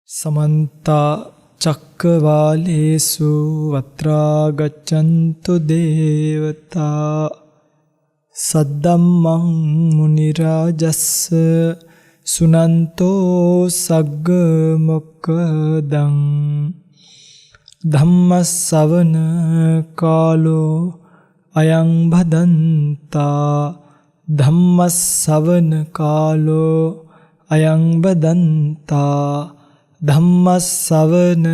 समन्ता चक्रवालेषु अत्रा गच्छन्तु देवता सद्धम्मं मुनिराजस्स सुनन्तो सग्ग मोक्खदं धम्मස්සවන කාලෝ අයං භදන්තා ධම්මස්සවන කාලෝ අයං භදන්තා ධම්මස්සවන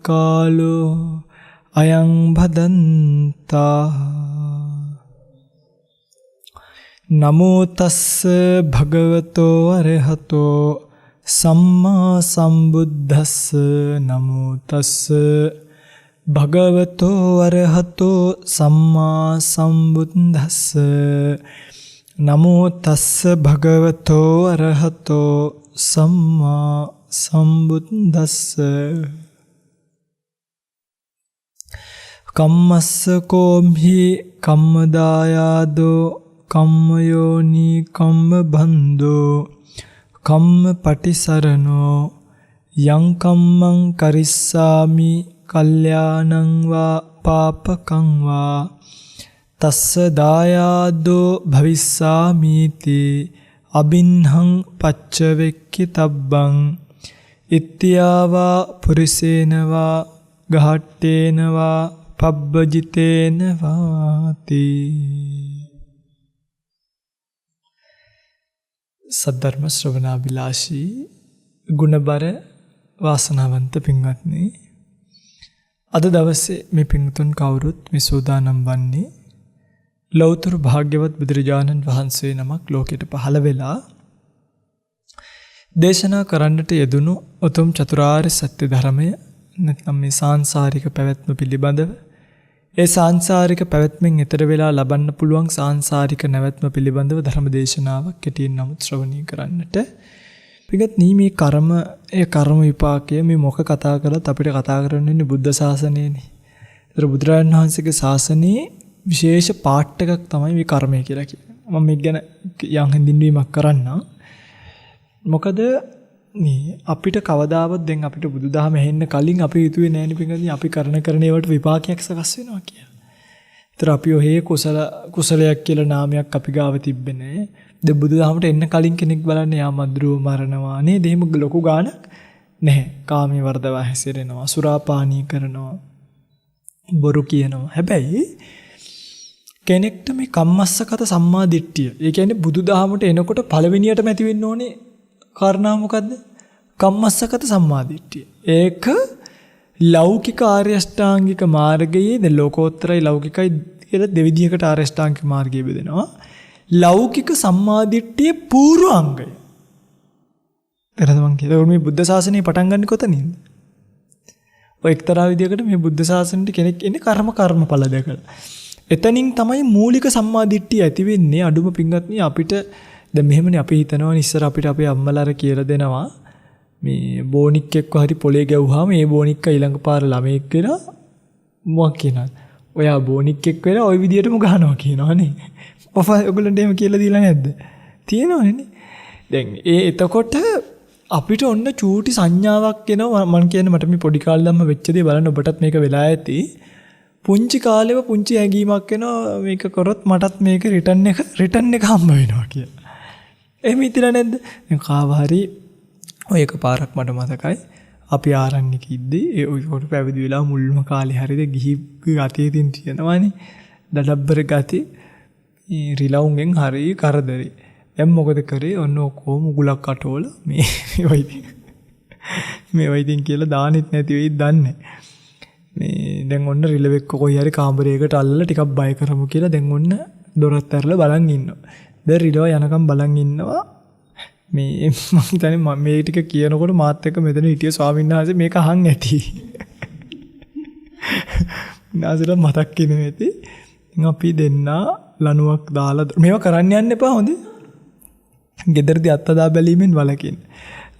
කාලෝ අයං භදන්තා නමෝ තස්ස භගවතෝ අරහතෝ සම්මා සම්බුද්දස්ස නමෝ තස්ස භගවතෝ අරහතෝ සම්මා සම්බුද්දස්ස නමෝ තස්ස භගවතෝ අරහතෝ සම්මා සම්බුද්දස්ස කම්මස්ස කෝම්හි කම්මදායාදෝ කම්මයෝනි කම්මබන්ධෝ කම්ම පටිසරණෝ යං කම්මං කරිස්සාමි කල්යාණං වා පාපකං වා තස්ස දායාදෝ භවිස්සාමීති අබින්හං පච්චවෙක්කි තබ්බං ඉත්‍යාවා පුරිසේනවා ගහට්ටේනවා පබ්බජිතේන වාති සද්ධර්ම ශ්‍රවණාබිලාෂී ගුණබර වාසනාවන්ත පින්වත්නි අද දවසේ මේ පින්තුන් කවුරුත් මේ සෝදානම් වන්නේ ලෞතර භාග්‍යවත් බුදුරජාණන් වහන්සේ නමක් ලෝකයට පහළ වෙලා දේශනා කරන්නට යෙදුණු උතුම් චතුරාර්ය සත්‍ය ධර්මය නැත්නම් මේ සාංශාරික පැවැත්ම පිළිබඳව ඒ සාංශාරික පැවැත්මෙන් ඈතර වෙලා ලබන්න පුළුවන් සාංශාරික නැවැත්ම පිළිබඳව ධර්ම දේශනාවක් කෙටියෙන් නමුත් ශ්‍රවණය කරන්නට. පිටත් මේ කර්ම ඒ කර්ම විපාකය මේ මොක කතා කරත් අපිට කතා කරන්නේ බුද්ධ ශාසනයනේ. ඒතර බුදුරජාණන් වහන්සේගේ ශාසනයේ විශේෂ පාර්ට් එකක් තමයි මේ කර්මය කියලා කියන්නේ. මම මේක ගැන යම් හැඳින්වීමක් කරන්නම්. මොකද මේ අපිට කවදාවත් දැන් අපිට බුදුදහම ඇහෙන්න කලින් අපි හිතුවේ නෑනේ පිටදී අපි කරන ඒවට විපාකයක් සකස් වෙනවා කියලා. ඒතර අපි ඔහේ කුසලයක් කියලා නාමයක් අපි ගාව තිබ්බේ නෑ. දැන් බුදුදහමට එන්න කලින් කෙනෙක් බලන්න යා මද්රුව මරනවා නේද? එහෙම ලොකු ගාණක් නැහැ. කාමී වර්ධවා හැසිරෙනවා, සුරාපානී කරනවා, බොරු කියනවා. හැබැයි කෙනෙක්ට මේ කම්මස්සගත සම්මා දිට්ඨිය. ඒ කියන්නේ බුදුදහමට එනකොට පළවෙනියටම ඇති වෙන්න ඕනේ කාරණා මොකද්ද? කම්මස්සගත සම්මා දිට්ඨිය. ඒක ලෞකික ආර්ය අෂ්ටාංගික මාර්ගයේ ද ලෝකෝත්තරයි ලෞකිකයි කියලා දෙවිදියකට ආර්ය අෂ්ටාංගික මාර්ගය බෙදෙනවා. ලෞකික සම්මා දිට්ඨියේ පූර්වාංගය. එතන මම කියනවා මේ බුද්ධ ශාසනය පටන් ගන්න කොතනින්ද? ඔය එක්තරා විදියකට මේ බුද්ධ ශාසනයට කෙනෙක් එන්නේ කර්මඵල දැකලා. එතනින් තමයි මූලික සම්මා දිට්ඨිය ඇති වෙන්නේ. අඩුම පින්වත්නි අපිට දැන් මෙහෙමනේ අපි හිතනවා ඉස්සර අපිට අපේ අම්මලාර කියලා දෙනවා මේ බෝනික් එක්ක හරි පොලේ ගැව්වහම ඒ බෝනික්ක ඊළඟ පාර ළමෙක් වෙලා මොකක් කියනවාද? ඔයා බෝනික් එක්ක වෙලා ওই විදියටම ගහනවා කියනවානේ. ඔයගොල්ලන්ට එහෙම කියලා දීලා නැද්ද? තියෙනවනේ. දැන් එතකොට අපිට ඔන්න චූටි සංඥාවක් එනවා. මම කියන්නේ මට මේ පොඩි කාලේ ළම්ම වෙච්ච දේ බලන්න ඔබටත් මේක වෙලා ඇති. පුංචි කාලේව පුංචි හැඟීමක් එනවා මේක කරොත් මටත් මේක රිටර්න් එක හම්බ වෙනවා කියලා. එහෙම හිතලා නැද්ද? දැන් කාව හරි ඔය එක පාරක් මට මතකයි. අපි ආරණ්‍යක ඉද්දී ඒ ඔය පැවිදි වෙලා මුල්ම කාලේ හරියද ගිහි ගතිය තින් තියෙනවානේ. දඩබ්බර ගති රිලවුන්ගෙන් හරි කරදරේ. දැන් මොකද කරේ? ඔන්න ඔක්කොම මුගලක් අටවල මේ වයිදින් කියලා දාන්නෙත් නැති වෙයි දන්නේ. මේ දැන් ඔන්න රිලෙවෙක්ක කොයි හරි කාමරයකට අල්ලලා ටිකක් බය කරමු කියලා දැන් ඔන්න දොරත් ඇරලා බලන් ඉන්නවා. දැන් රිලව යනකම් බලන් ඉන්නවා. මේ මම හිතන්නේ මේ ටික කියනකොට මාත් එක්ක මෙතන හිටිය ස්වාමීන් වහන්සේ මේක අහන් ඇති. නාසයට මතක් කිනේ ඇති. අපි දෙන්නා ලණුවක් දාලා මේවා කරන්න යන්න එපා හොඳේ. ගෙදරදී අත්තදා බැලීමෙන් වලකින්න.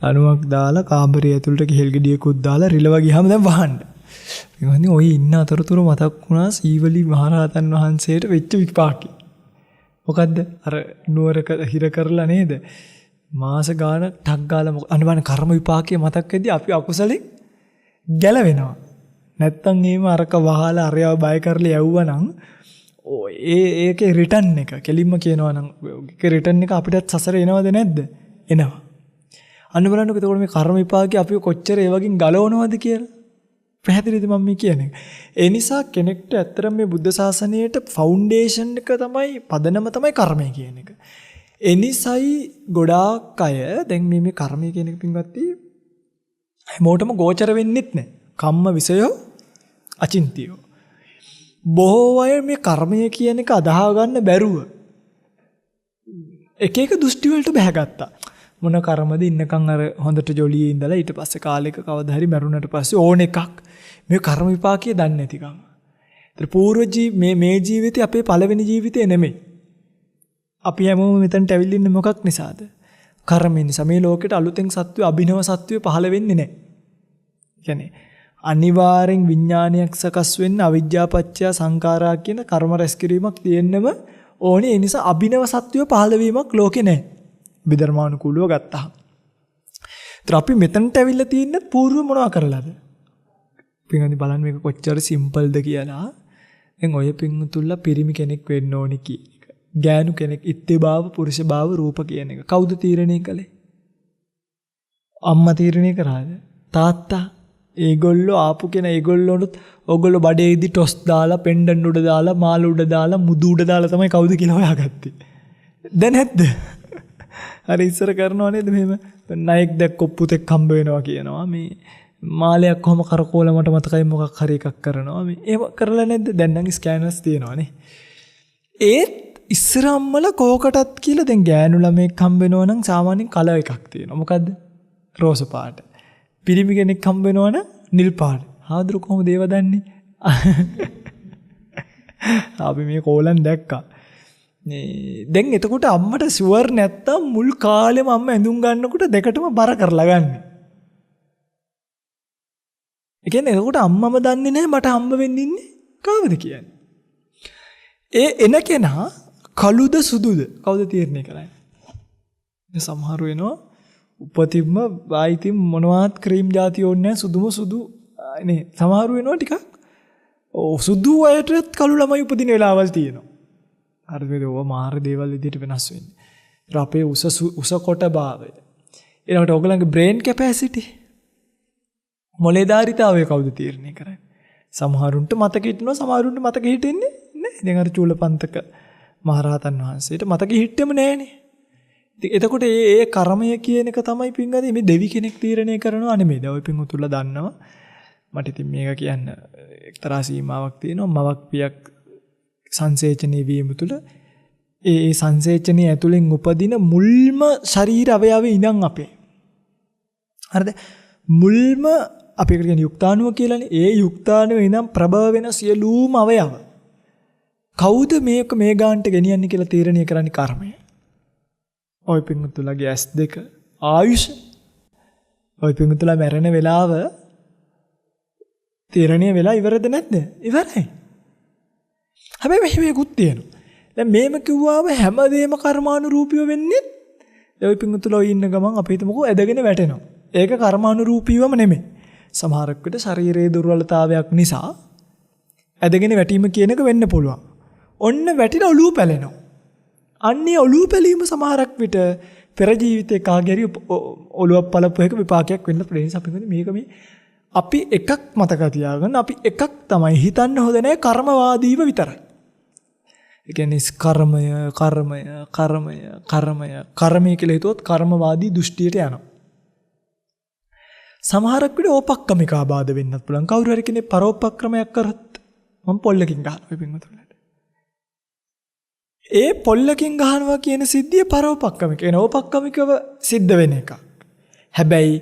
ලණුවක් දාලා කාමරය ඇතුළට කෙහෙල් ගෙඩියකුත් දාලා රිලව ගියාම දැන් වහන්න. ඉතින් ඔය ඉන්න අතරතුර මතක් වුණා සීවලි මහරහතන් වහන්සේට වෙච්ච විපාකේ. මොකද්ද? අර නුවරක හිර කරලා නේද? මාස ගාන ටක් ගාලා අනිවාර්ය කර්ම විපාකයේ මතක් වෙද්දී අපි අකුසලෙන් ගැලවෙනවා. නැත්තම් එහෙම අරක වහලා අරයව බය කරලා යවුවනම් ඒකේ රිටර්න් එක කෙලින්ම කියනවා නම් ඒකේ රිටර්න් එක අපිටත් සසරේ එනවද නැද්ද? එනවා. අන්න බලන්නකෝ එතකොට මේ කර්ම විපාකේ අපි කොච්චර ඒ වගේ ගලවනවද කියලා. පැහැදිලිද මම මේ කියන්නේ? ඒ නිසා කෙනෙක්ට ඇත්තටම මේ බුද්ධ ශාසනයට ෆවුන්ඩේෂන් එක තමයි පදනම තමයි කර්මය කියන එක. ඒ නිසායි ගොඩාක් අය දැන් මේ කර්මය කියන එක පින්වත්ටි හැමෝටම ගෝචර වෙන්නෙත් නැහැ. කම්ම විසයෝ අචින්තියෝ. බොහෝ අය මේ කර්මය කියන එක අදාහ ගන්න බැරුව එක එක දෘෂ්ටි වලට බැහැගත්තා. මොන කර්මද ඉන්නකම් අර හොඳට ජොලියේ ඉඳලා ඊට පස්සේ කාලෙක කවදා හරි මරුණට පස්සේ ඕන එකක් මේ කර්ම විපාකයේ දන්නේ නැතිකම. ඒතර පූර්ව මේ ජීවිතේ අපේ පළවෙනි ජීවිතේ නෙමෙයි. අපි හැමෝම මෙතනට ඇවිල්ලා ඉන්නේ මොකක් නිසාද? කර්මය නිසා. මේ ලෝකෙට අලුතෙන් සත්වය අභිනව සත්වය පහළ වෙන්නේ නැහැ. කියන්නේ අනිවාර්යෙන් විඥානයක් සකස් වෙන්න අවිජ්ජාපච්චය සංඛාරා කියන කර්ම රැස් කිරීමක් තියෙන්නම ඕනේ. ඒ නිසා අභිනව සත්වය පහළ වීමක් ලෝකේ නැහැ. විධර්මානුකූලව ගත්තා. ඒතර අපි මෙතනට ඇවිල්ලා තියෙන්නේ పూర్ව මොනවා කරලාද? පින්වත්නි බලන්න මේක කොච්චර සිම්පල්ද කියලා. දැන් ඔය පින්තුල්ලා පිරිමි කෙනෙක් වෙන්න ඕනි කියන එක. ගෑනු කෙනෙක් ඉත්තේ භාව පුරුෂ භාව රූප කියන එක. කවුද තීරණය කළේ? අම්මා තීරණය කරාද? තාත්තා? ඒගොල්ලෝ ආපු කෙනා ඒගොල්ලොනුත් ඕගොල්ලෝ බඩේදී ටොස් දාලා පෙන්ඩන් උඩ දාලා මාළු උඩ දාලා මුදු උඩ දාලා තමයි කවුද කියලා හොයාගත්තේ. දැන් නැද්ද? අර ඉස්සර කරනවා නේද මෙහෙම නයික් දැක්කොත් පුතෙක් හම්බ වෙනවා කියනවා මේ මාලයක් කොහම කරකෝල මට මතකයි මොකක් හරි එකක් කරනවා මේ ඒව කරලා නැද්ද දැන් නම් ස්කෑනර්ස් තියෙනවානේ ඒත් ඉස්සර අම්මලා කෝකටත් කියලා දැන් ගෑනු ළමෙක් හම්බ වෙනවා නම් සාමාන්‍යයෙන් කලර් එකක් තියෙනවා මොකද්ද රෝස පාට පිරිමි කෙනෙක් හම්බ වෙනවා නම් නිල් පාට ආදරු කොහොමද ඒව දන්නේ අපි මේ කෝලන් දැක්කා දැන් එතකොට අම්මට ෂුවර් නැත්තම් මුල් කාලෙම අම්ම ඇඳුම් ගන්නකොට දෙකටම බර කරලා ගන්න. ඒ කියන්නේ එතකොට අම්මම දන්නේ නැහැ මට හම්බ වෙන්න ඉන්නේ කාවද කියන්නේ. ඒ එන කෙනා කළුද සුදුද කවුද තීරණය කරන්නේ? සමහර වෙනවා උපතින්ම වයිතින් මොනවත් ක්‍රීම් જાති ඕනේ නැහැ සුදුම සුදු නේ සමහර වෙනවා ටිකක් සුදු අයටත් කළු ළමයි උපදින වෙලාවල් තියෙනවා. හරිද ඔය මාර දේවල් විදිහට වෙනස් වෙන්නේ. ඒත් අපේ උස කොට භාවය. ඊළඟට ඔයගලගේ බ්‍රේන් කැපැසිටි. මොලේ ධාරිතාවය කවුද තීරණය කරන්නේ? සමහරුන්ට මතක හිටිනවා සමහරුන්ට මතක හිටින්නේ නැහැ. දැන් අර චූලපන්තක මහරහතන් වහන්සේට මතක හිටිෙම නැහනේ. ඉතින් එතකොට මේ කර්මය කියන එක තමයි පින්ගදී මේ දෙවි කෙනෙක් තීරණය කරනවා නෙමෙයි. දැන් ඔය පින්තුලා දන්නවා. මට ඉතින් මේක කියන්න එක්තරා සීමාවක් තියෙනවා. මවක් පියක් සංසේචනය වීම තුළ ඒ සංසේචනය ඇතුළෙන් උපදින මුල්ම ශරීර අවයවය ඉඳන් අපේ. හරිද? මුල්ම අපේ කියන යුක්තාණුව කියලානේ. ඒ යුක්තාණුවේ ඉඳන් ප්‍රබව වෙන සියලුම අවයව. කවුද මේක මේ ගානට ගෙනියන්නේ කියලා තීරණය කරන්නේ කර්මය. ඔය පින්තුලාගේ S2 ආයුෂ. ඔය පින්තුලා මැරෙන වෙලාව තීරණය වෙලා ඉවරද නැද්ද? ඉවරයි. හැබැයි මෙහෙමකුත් තියෙනවා. දැන් මේම කිව්වාම හැමදේම කර්මානුරූපීව වෙන්නේ ඔය පිංගුතුලා ඉන්න ගමන් අපි හිතමුකෝ ඇදගෙන වැටෙනවා. ඒක කර්මානුරූපීවම නෙමෙයි. සමහරක් විට ශරීරයේ දුර්වලතාවයක් නිසා ඇදගෙන වැටීම කියන එක වෙන්න පුළුවන්. ඔන්න වැටිලා ඔලුව පැලෙනවා. අන්නේ ඔලුව පැලීම සමහරක් විට පෙර ජීවිතේ කාගේරි ඔලුව පළපු එක විපාකයක් වෙන්න පුළුවන්. අපි මේක මේ අපි එකක් මතක තියාගන්න අපි එකක් තමයි හිතන්න හොඳ නැහැ කර්මවාදීව විතරයි. ඒ කියන්නේ කර්මය කර්මය කර්මය කර්මය කර්මය කියලා හිතුවොත් කර්මවාදී දෘෂ්ටියට යනවා. සමහරක් විට ඕපක්කමික ආබාධ වෙන්නත් පුළුවන්. කවුරු හරි කෙනෙක් පරෝපක්‍රමයක් කරත් මම පොල්ලකින් ගහනවා මේ පින්වතුන්ට. ඒ පොල්ලකින් ගහනවා කියන සිද්ධිය පරෝපක්කමික වෙන ඕපක්කමිකව සිද්ධ වෙන එකක්. හැබැයි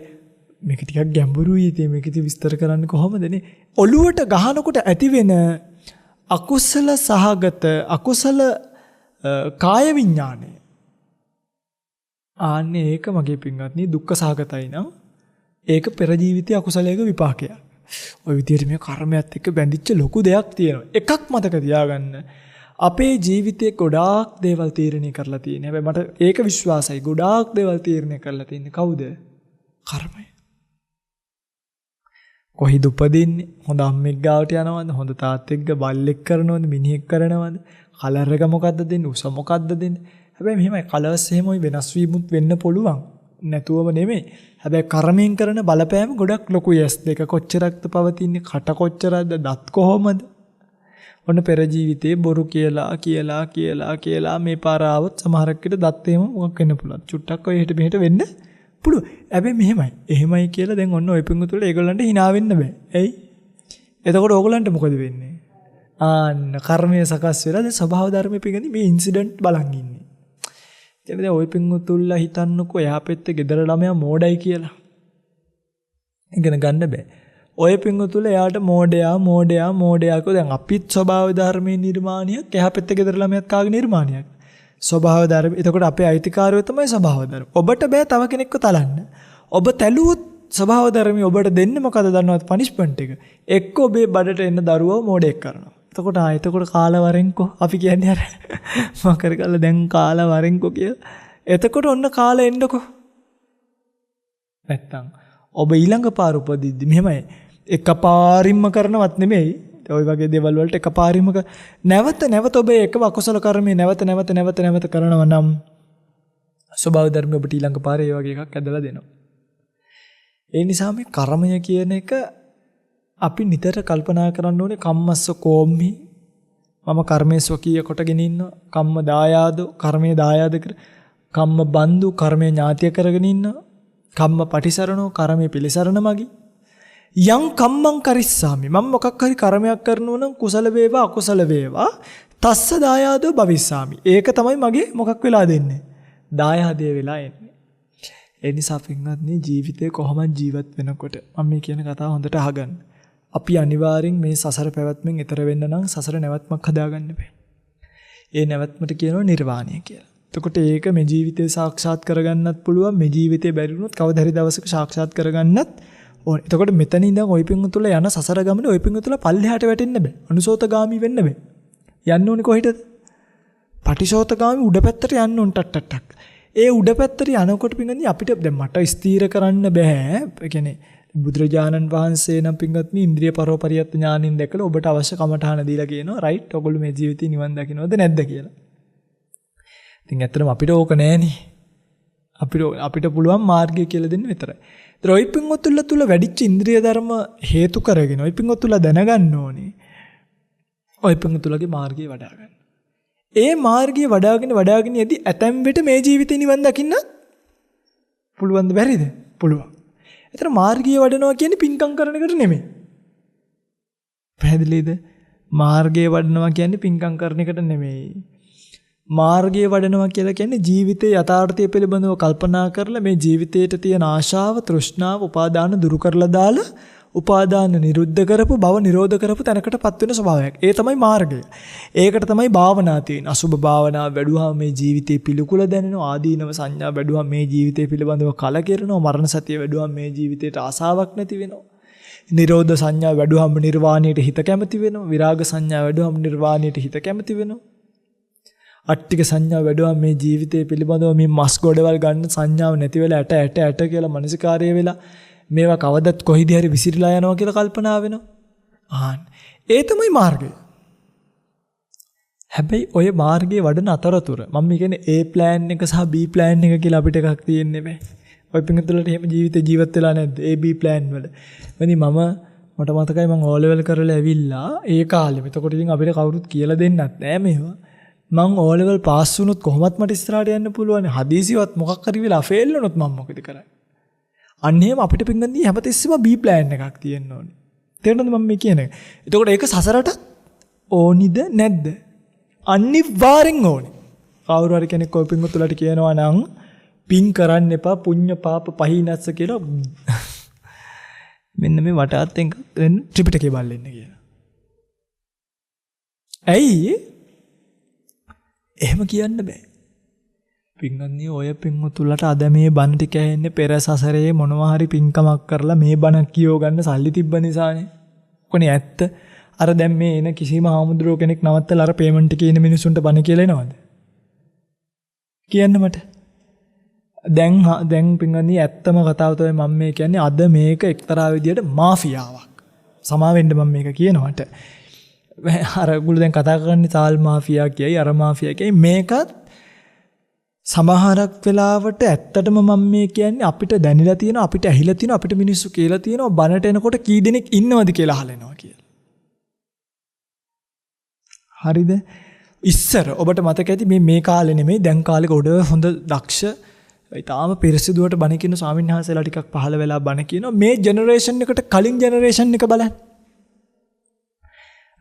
මේක ටිකක් ගැඹුරුයි ඉතින් මේක ඉතින් විස්තර කරන්න කොහොමදනේ ඔළුවට ගහනකොට ඇති වෙන අකුසල සහගත අකුසල කාය විඥානය ආන්නේ ඒක මගේ පින්වත්නි දුක්ඛ සහගතයි නම් ඒක පෙර ජීවිතයේ අකුසලයක විපාකයක්. ওই විදිහට මේ කර්මයත් එක්ක බැඳිච්ච ලොකු දෙයක් තියෙනවා. එකක් මතක තියාගන්න අපේ ජීවිතේ ගොඩාක් දේවල් තීරණය කරලා තියෙනවා. හැබැයි මට ඒක විශ්වාසයි. ගොඩාක් දේවල් තීරණය කරලා තියෙන්නේ කවුද? කර්මය. කොහිද උපදින්නේ? හොඳ අම්මෙක් ගාවට යනවද? හොඳ තාත්තෙක්ග බල්ලෙක් කරනවද? මිනිහෙක් කරනවද? කලර් එක මොකද්ද දෙන්නේ? උස මොකද්ද දෙන්නේ? හැබැයි මෙහෙමයි කලර්ස් එහෙමයි වෙනස් වීමුත් වෙන්න පුළුවන්. නැතුවම නෙමෙයි. හැබැයි කර්මයෙන් කරන බලපෑම ගොඩක් ලොකුයි. S2 කොච්චරක්ද පවතින්නේ? කට කොච්චරක්ද? දත් කොහොමද? ඔන්න පෙර ජීවිතේ බොරු කියලා මේ පාර ආවොත් සමහරක් විට දත් එහෙම මොකක් වෙන්න පුළුවන්. චුට්ටක් ඔය හෙට මෙහෙට වෙන්න පුළුවන්. හැබැයි මෙහෙමයි. එහෙමයි කියලා දැන් ඔන්න ඔය පිංගුතුල ඒගොල්ලන්ට hina වෙන්න බෑ. එයි. එතකොට ඕගොල්ලන්ට මොකද වෙන්නේ? ආන්න කර්මය සකස් වෙලා දැන් ස්වභාව ධර්මෙ පිඟදී මේ ඉන්සිඩන්ට් බලන් ඉන්නේ. එතන දැන් ඔය පිංගුතුල්ලා හිතන්නකෝ එහා පැත්තේ ගෙදර ළමයා මෝඩයි කියලා. ඉගෙන ගන්න බෑ. ඔය පිංගුතුල එයාට මෝඩයා කෝ දැන් අපිත් ස්වභාව ධර්මයේ නිර්මාණයක් එහා පැත්තේ ගෙදර ළමයාත් කාගේ නිර්මාණයක්? ස්වභාව ධර්ම. එතකොට අපේ අයිතිකාරයෝ තමයි ස්වභාව ධර්ම. ඔබට බෑ තව කෙනෙක්ව තලන්න. ඔබ තැළුවොත් ස්වභාව ධර්මයේ ඔබට දෙන්නේ මොකද දන්නවද පනිෂ්මන්ට් එක? එක්ක ඔබේ බඩට එන්න දරුවව මෝඩෙක් කරනවා. එතකොට කාලවරෙන්කෝ අපි කියන්නේ අර මොකර කළා දැන් කාලවරෙන්කෝ කියලා. එතකොට ඔන්න කාලෙ එන්නකෝ. නැත්තම් ඔබ ඊළඟ පාර උපදිද්දි මෙහෙමයි එකපාරින්ම කරනවත් නෙමෙයි. ඔය වගේ දේවල් වලට එකපාරින්ම නැවත ඔබ එකම අකුසල කර්මයේ නැවත කරනවා නම් ස්වභාව ධර්ම ඔබට ඊළඟ පාරේ ඒ වගේ එකක් ඇදලා දෙනවා. ඒ නිසා මේ කර්මය කියන එක අපි නිතර කල්පනා කරන්න ඕනේ. කම්මස්ස කෝම්හි මම කර්මයේ ස්වකීය කොටගෙන ඉන්නවා. කම්ම දායාදෝ කර්මයේ දායාද කර කම්ම බන්දු කර්මයේ ඥාතිය කරගෙන ඉන්නවා. කම්ම පටිසරණෝ කර්මයේ පිළිසරණ මගි යම් කම්මං කරිස්සාමි මම මොකක් හරි කර්මයක් කරනවා නම් කුසල වේවා අකුසල වේවා තස්ස දායාදෝ භවිස්සාමි ඒක තමයි මගේ මොකක් වෙලා දෙන්නේ දායාදේ වෙලා එන්නේ. ඒ නිසා පින්වත්නි ජීවිතේ කොහොමද ජීවත් වෙනකොට මම මේ කියන කතාව හොඳට අහගන්න. අපි අනිවාර්යෙන් මේ සසර පැවැත්මෙන් ඈතර වෙන්න නම් සසර නැවැත්මක් හදාගන්න බෑ. ඒ නැවැත්මට කියනවා නිර්වාණය කියලා. එතකොට ඒක මේ ජීවිතේ සාක්ෂාත් කරගන්නත් පුළුවන්. මේ ජීවිතේ බැරි වුණොත් කවදා හරි දවසක සාක්ෂාත් කරගන්නත් ඕනේ. එතකොට මෙතන ඉඳන් ওই පිංගුතුල යන සසර ගමනේ ওই පිංගුතුල පල්ලෙහාට වැටෙන්න බෑ. අනුසෝතගාමි වෙන්න බෑ. යන්න ඕනේ කොහෙටද? පටිසෝතගාමි උඩ පැත්තට යන්න ඕන ටක්. ඒ උඩ පැත්තට යනකොට පිංගුනි අපිට දැන් මට ස්ථීර කරන්න බෑ. ඒ කියන්නේ බුදුරජාණන් වහන්සේ නම් පිංගුත්නි ඉන්ද්‍රිය පරෝපරියත් ඥානින් දැකලා ඔබට අවශ්‍ය කමඨාන දීලා කියනවා රයිට් ඔයගොල්ලෝ මේ ජීවිතේ නිවන් දකින්නවද නැද්ද කියලා. ඉතින් ඇත්තටම අපිට ඕක නෑනේ. අපිට පුළුවන් මාර්ගය කියලා දෙන්න විතරයි. ඒතර ඔය පිංගුතුල්ල තුල වැඩිච්ච ඉන්ද්‍රිය ධර්ම හේතු කරගෙන ඔය පිංගුතුල්ල දැනගන්න ඕනේ. ඔය පිංගුතුල්ලගේ මාර්ගය වඩා ගන්න. ඒ මාර්ගය වඩාගෙන යදී ඇතැම් වෙට මේ ජීවිතේ නිවන් දකින්න පුළුවන්ද බැරිද? පුළුවන්. ඒතර මාර්ගය වඩනවා කියන්නේ පින්කම් කරන එකට නෙමෙයි. පැහැදිලිද? මාර්ගය වඩනවා කියන්නේ පින්කම් කරන එකට නෙමෙයි. මාර්ගය වඩනවා කියලා කියන්නේ ජීවිතයේ යථාර්ථය පිළිබඳව කල්පනා කරලා මේ ජීවිතයට තියෙන ආශාව, තෘෂ්ණාව, උපාදාන දුරු කරලා දාලා උපාදාන නිරුද්ධ කරපු, භව නිරෝධ කරපු තැනකටපත් වෙන ස්වභාවයක්. ඒ තමයි මාර්ගය. ඒකට තමයි භාවනා තියෙන්නේ. අසුභ භාවනා වැඩුවාම මේ ජීවිතේ පිළිකුල දැනෙනවා. ආදීනව සංඥා වැඩුවාම මේ ජීවිතේ පිළිබඳව කලකිරෙනවා. මරණ සතිය වැඩුවාම මේ ජීවිතේට ආසාවක් නැති වෙනවා. නිරෝධ සංඥා වැඩුවාම නිර්වාණයට හිත කැමති වෙනවා. විරාග සංඥා වැඩුවාම නිර්වාණයට හිත කැමති වෙනවා. අට්ටික සංඥා වැඩුවාම මේ ජීවිතේ පිළිබඳව මේ මස් ගොඩවල් ගන්න සංඥාව නැති වෙලා ඇට කියලා මනසිකාරය වෙලා මේවා කවදත් කොහිද හරි විසිරලා යනවා කියලා කල්පනා වෙනවා. ඒ තමයි මාර්ගය. හැබැයි ඔය මාර්ගයේ වඩන අතරතුර මම කියන්නේ A plan එක සහ B plan එක කියලා අපිට එකක් තියෙන්නේ බෑ. ඔය පිටුලට එහෙම ජීවත් වෙලා නැද්ද? A B plan වල. මට මතකයි මම O level කරලා ඇවිල්ලා ඒ කාලෙම. එතකොට ඉතින් අපිට කවුරුත් කියලා දෙන්නත් නෑ මේවා. මං O level පාස් වුණොත් කොහොමත් මට ඉස්සරහට යන්න පුළුවන්. හදිසියවත් මොකක් හරි වෙලා ෆේල් වුණොත් මම මොකද කරන්නේ? අන්න එහෙම අපිට පින්ගන්නේ හැමතිස්සෙම B plan එකක් තියෙන්න ඕනේ. තේරෙනවද මම මේ කියන්නේ? එතකොට ඒක සසරට ඕනිද නැද්ද? අනිවාර්යෙන් ඕනේ. කවුරු හරි කෙනෙක් ඔය පින්ගුතුලට කියනවා නම් පින් කරන්න එපා පුඤ්ඤ පාප පහිනස්ස කියලා මෙන්න මේ වටාත්තෙන් ත්‍රිපිටකේ බලන්න කියලා. ඇයි? එහෙම කියන්න බෑ. පින්ගන්නේ ඔය පින්මුතුලට අද මේ බණ ටික ඇහෙන්නේ පෙර සසරේ මොනවා හරි පින්කමක් කරලා මේ බණ කියව ගන්න සල්ලි තිබ්බ නිසානේ. කොනේ ඇත්ත. අර දැන් මේ එන කිසිම හාමුදුරුවෝ කෙනෙක් නවත්තලා අර පේමන්ට් එකේ ඉන්න මිනිස්සුන්ට බණ කියලා එනවද? කියන්න මට. දැන් පින්වත්නි ඇත්තම කතාව තමයි මම මේ කියන්නේ අද මේක එක්තරා විදියට මාෆියාවක්. සමාවෙන්න මම මේක කියනවට. අර ගුළු දැන් කතා කරන්නේ තාල් මාෆියා කියයි අර මාෆියා කියයි මේකත් සමහරක් වෙලාවට ඇත්තටම මම මේ කියන්නේ අපිට දැනিলা තියෙන අපිට ඇහිලා තියෙන අපිට මිනිස්සු කියලා තියෙනවා බනට එනකොට කී දෙනෙක් ඉන්නවද කියලා අහලනවා කියලා. හරිද? ඉස්සර ඔබට මතක ඇති මේ කාලේ නෙමෙයි දැන් කාලේ ගොඩ හොඳ දක්ෂ ඊටාම පිරිසිදුවට බණ කියන ස්වාමීන් වහන්සේලා ටිකක් පහළ වෙලා බණ කියනවා මේ ජෙනරේෂන් එකට කලින් ජෙනරේෂන් එක බලන්න.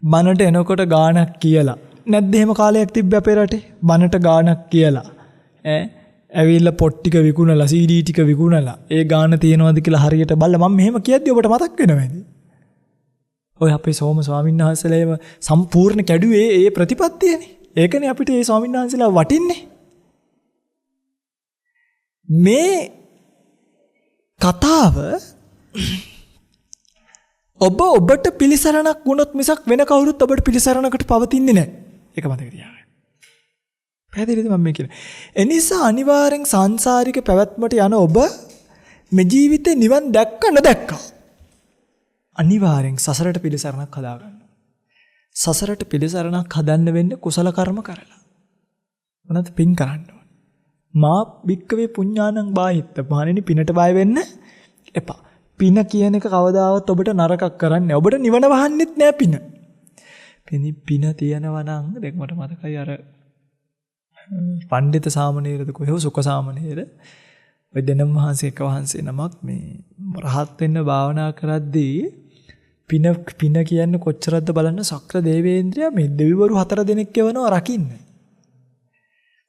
බණට එනකොට ගානක් කියලා. නැද්ද එහෙම කාලයක් තිබ්බේ අපේ රටේ? බණට ගානක් කියලා. ඇවිල්ලා පොත් ටික විකුණලා CD ටික විකුණලා ඒ ගාන තියනවාද කියලා හරියට බලලා මම මෙහෙම කියද්දි ඔබට මතක් වෙනවද? ඔය අපේ සෝම ස්වාමීන් වහන්සේලාම සම්පූර්ණ කැඩුවේ ඒ ප්‍රතිපත්තියනේ. ඒකනේ අපිට මේ ස්වාමීන් වහන්සේලා වටින්නේ. මේ කතාව ඔබට පිළිසරණක් වුණොත් මිසක් වෙන කවුරුත් ඔබට පිළිසරණකට පවතින්නේ නැහැ. ඒක මතක තියාගන්න. පැහැදිලිද මම කියන්නේ? එනිසා අනිවාර්යෙන් සංසාරික පැවැත්මට යන ඔබ මේ ජීවිතේ නිවන් දැක්ක නොදැක්කා. අනිවාර්යෙන් සසරට පිළිසරණක් හදාගන්න. සසරට පිළිසරණක් හදන්න වෙන්නේ කුසල කර්ම කරලා. මොනවද පින් කරන්න ඕන. මා භික්කවේ පුඤ්ඤානං බාහිත්ත. මහණෙනි පිනට බය වෙන්න එපා. පින කියන එක කවදාවත් ඔබට නරකක් කරන්නේ. ඔබට නිවන වහන්නෙත් නෑ පින. පින තියනවා නම් දැන් මට මතකයි අර පණ්ඩිත සාමණේරද කොහේ සුඛ සාමණේර ඔය දෙනම වහන්සේ එක වහන්සේ නමක් මේ රහත් වෙන්න භාවනා කරද්දී පින කියන්නේ කොච්චරද බලන්න සක්‍ර දේවේන්ද්‍රයා මේ දෙවිවරු 4 දෙනෙක් යවනවා රකින්න.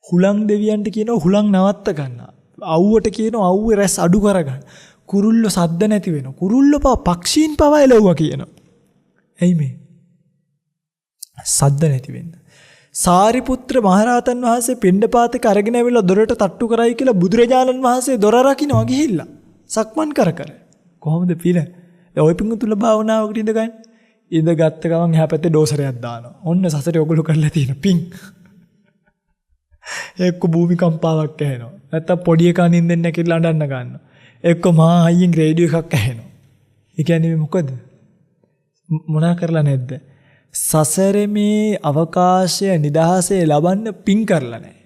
හුලං දෙවියන්ට කියනවා හුලං නවත්ත ගන්න. අවුවට කියනවා අවුවේ රැස් අඩු කරගන්න. කුරුල්ලෝ සද්ද නැති වෙනවා. කුරුල්ලෝ පක්ෂීන් පවා එළවුවා කියනවා. එයි මේ සද්ද නැති වෙන්න. සාරිපුත්‍ර මහරහතන් වහන්සේ පිණ්ඩපාතක අරගෙන ඇවිල්ලා දොරට තට්ටු කරයි කියලා බුදුරජාණන් වහන්සේ දොර රකින්නවා ගිහිල්ලා. සක්මන් කර. කොහොමද පිළ? ඔය පිංගුතුල භාවනාවකට ඉඳගන්නේ. ඉඳගත්ත ගමන් එහා පැත්තේ ඩෝසරයක් දානවා. ඔන්න සසරේ ඔගොල්ලෝ කරලා තියෙන පිං. එක්ක භූමිකම්පාවක් ඇහෙනවා. නැත්තම් පොඩි එකා නින්දෙන් නැගිටලා අඬන්න ගන්නවා. එක්ක මහා අයියෙන් රේඩියෝ එකක් ඇහෙනවා. ඒ කියන්නේ මොකද? මොනා කරලා නැද්ද? සසරේ මේ අවකාශය නිදහසේ ලබන්න පිං කරලා නැහැ.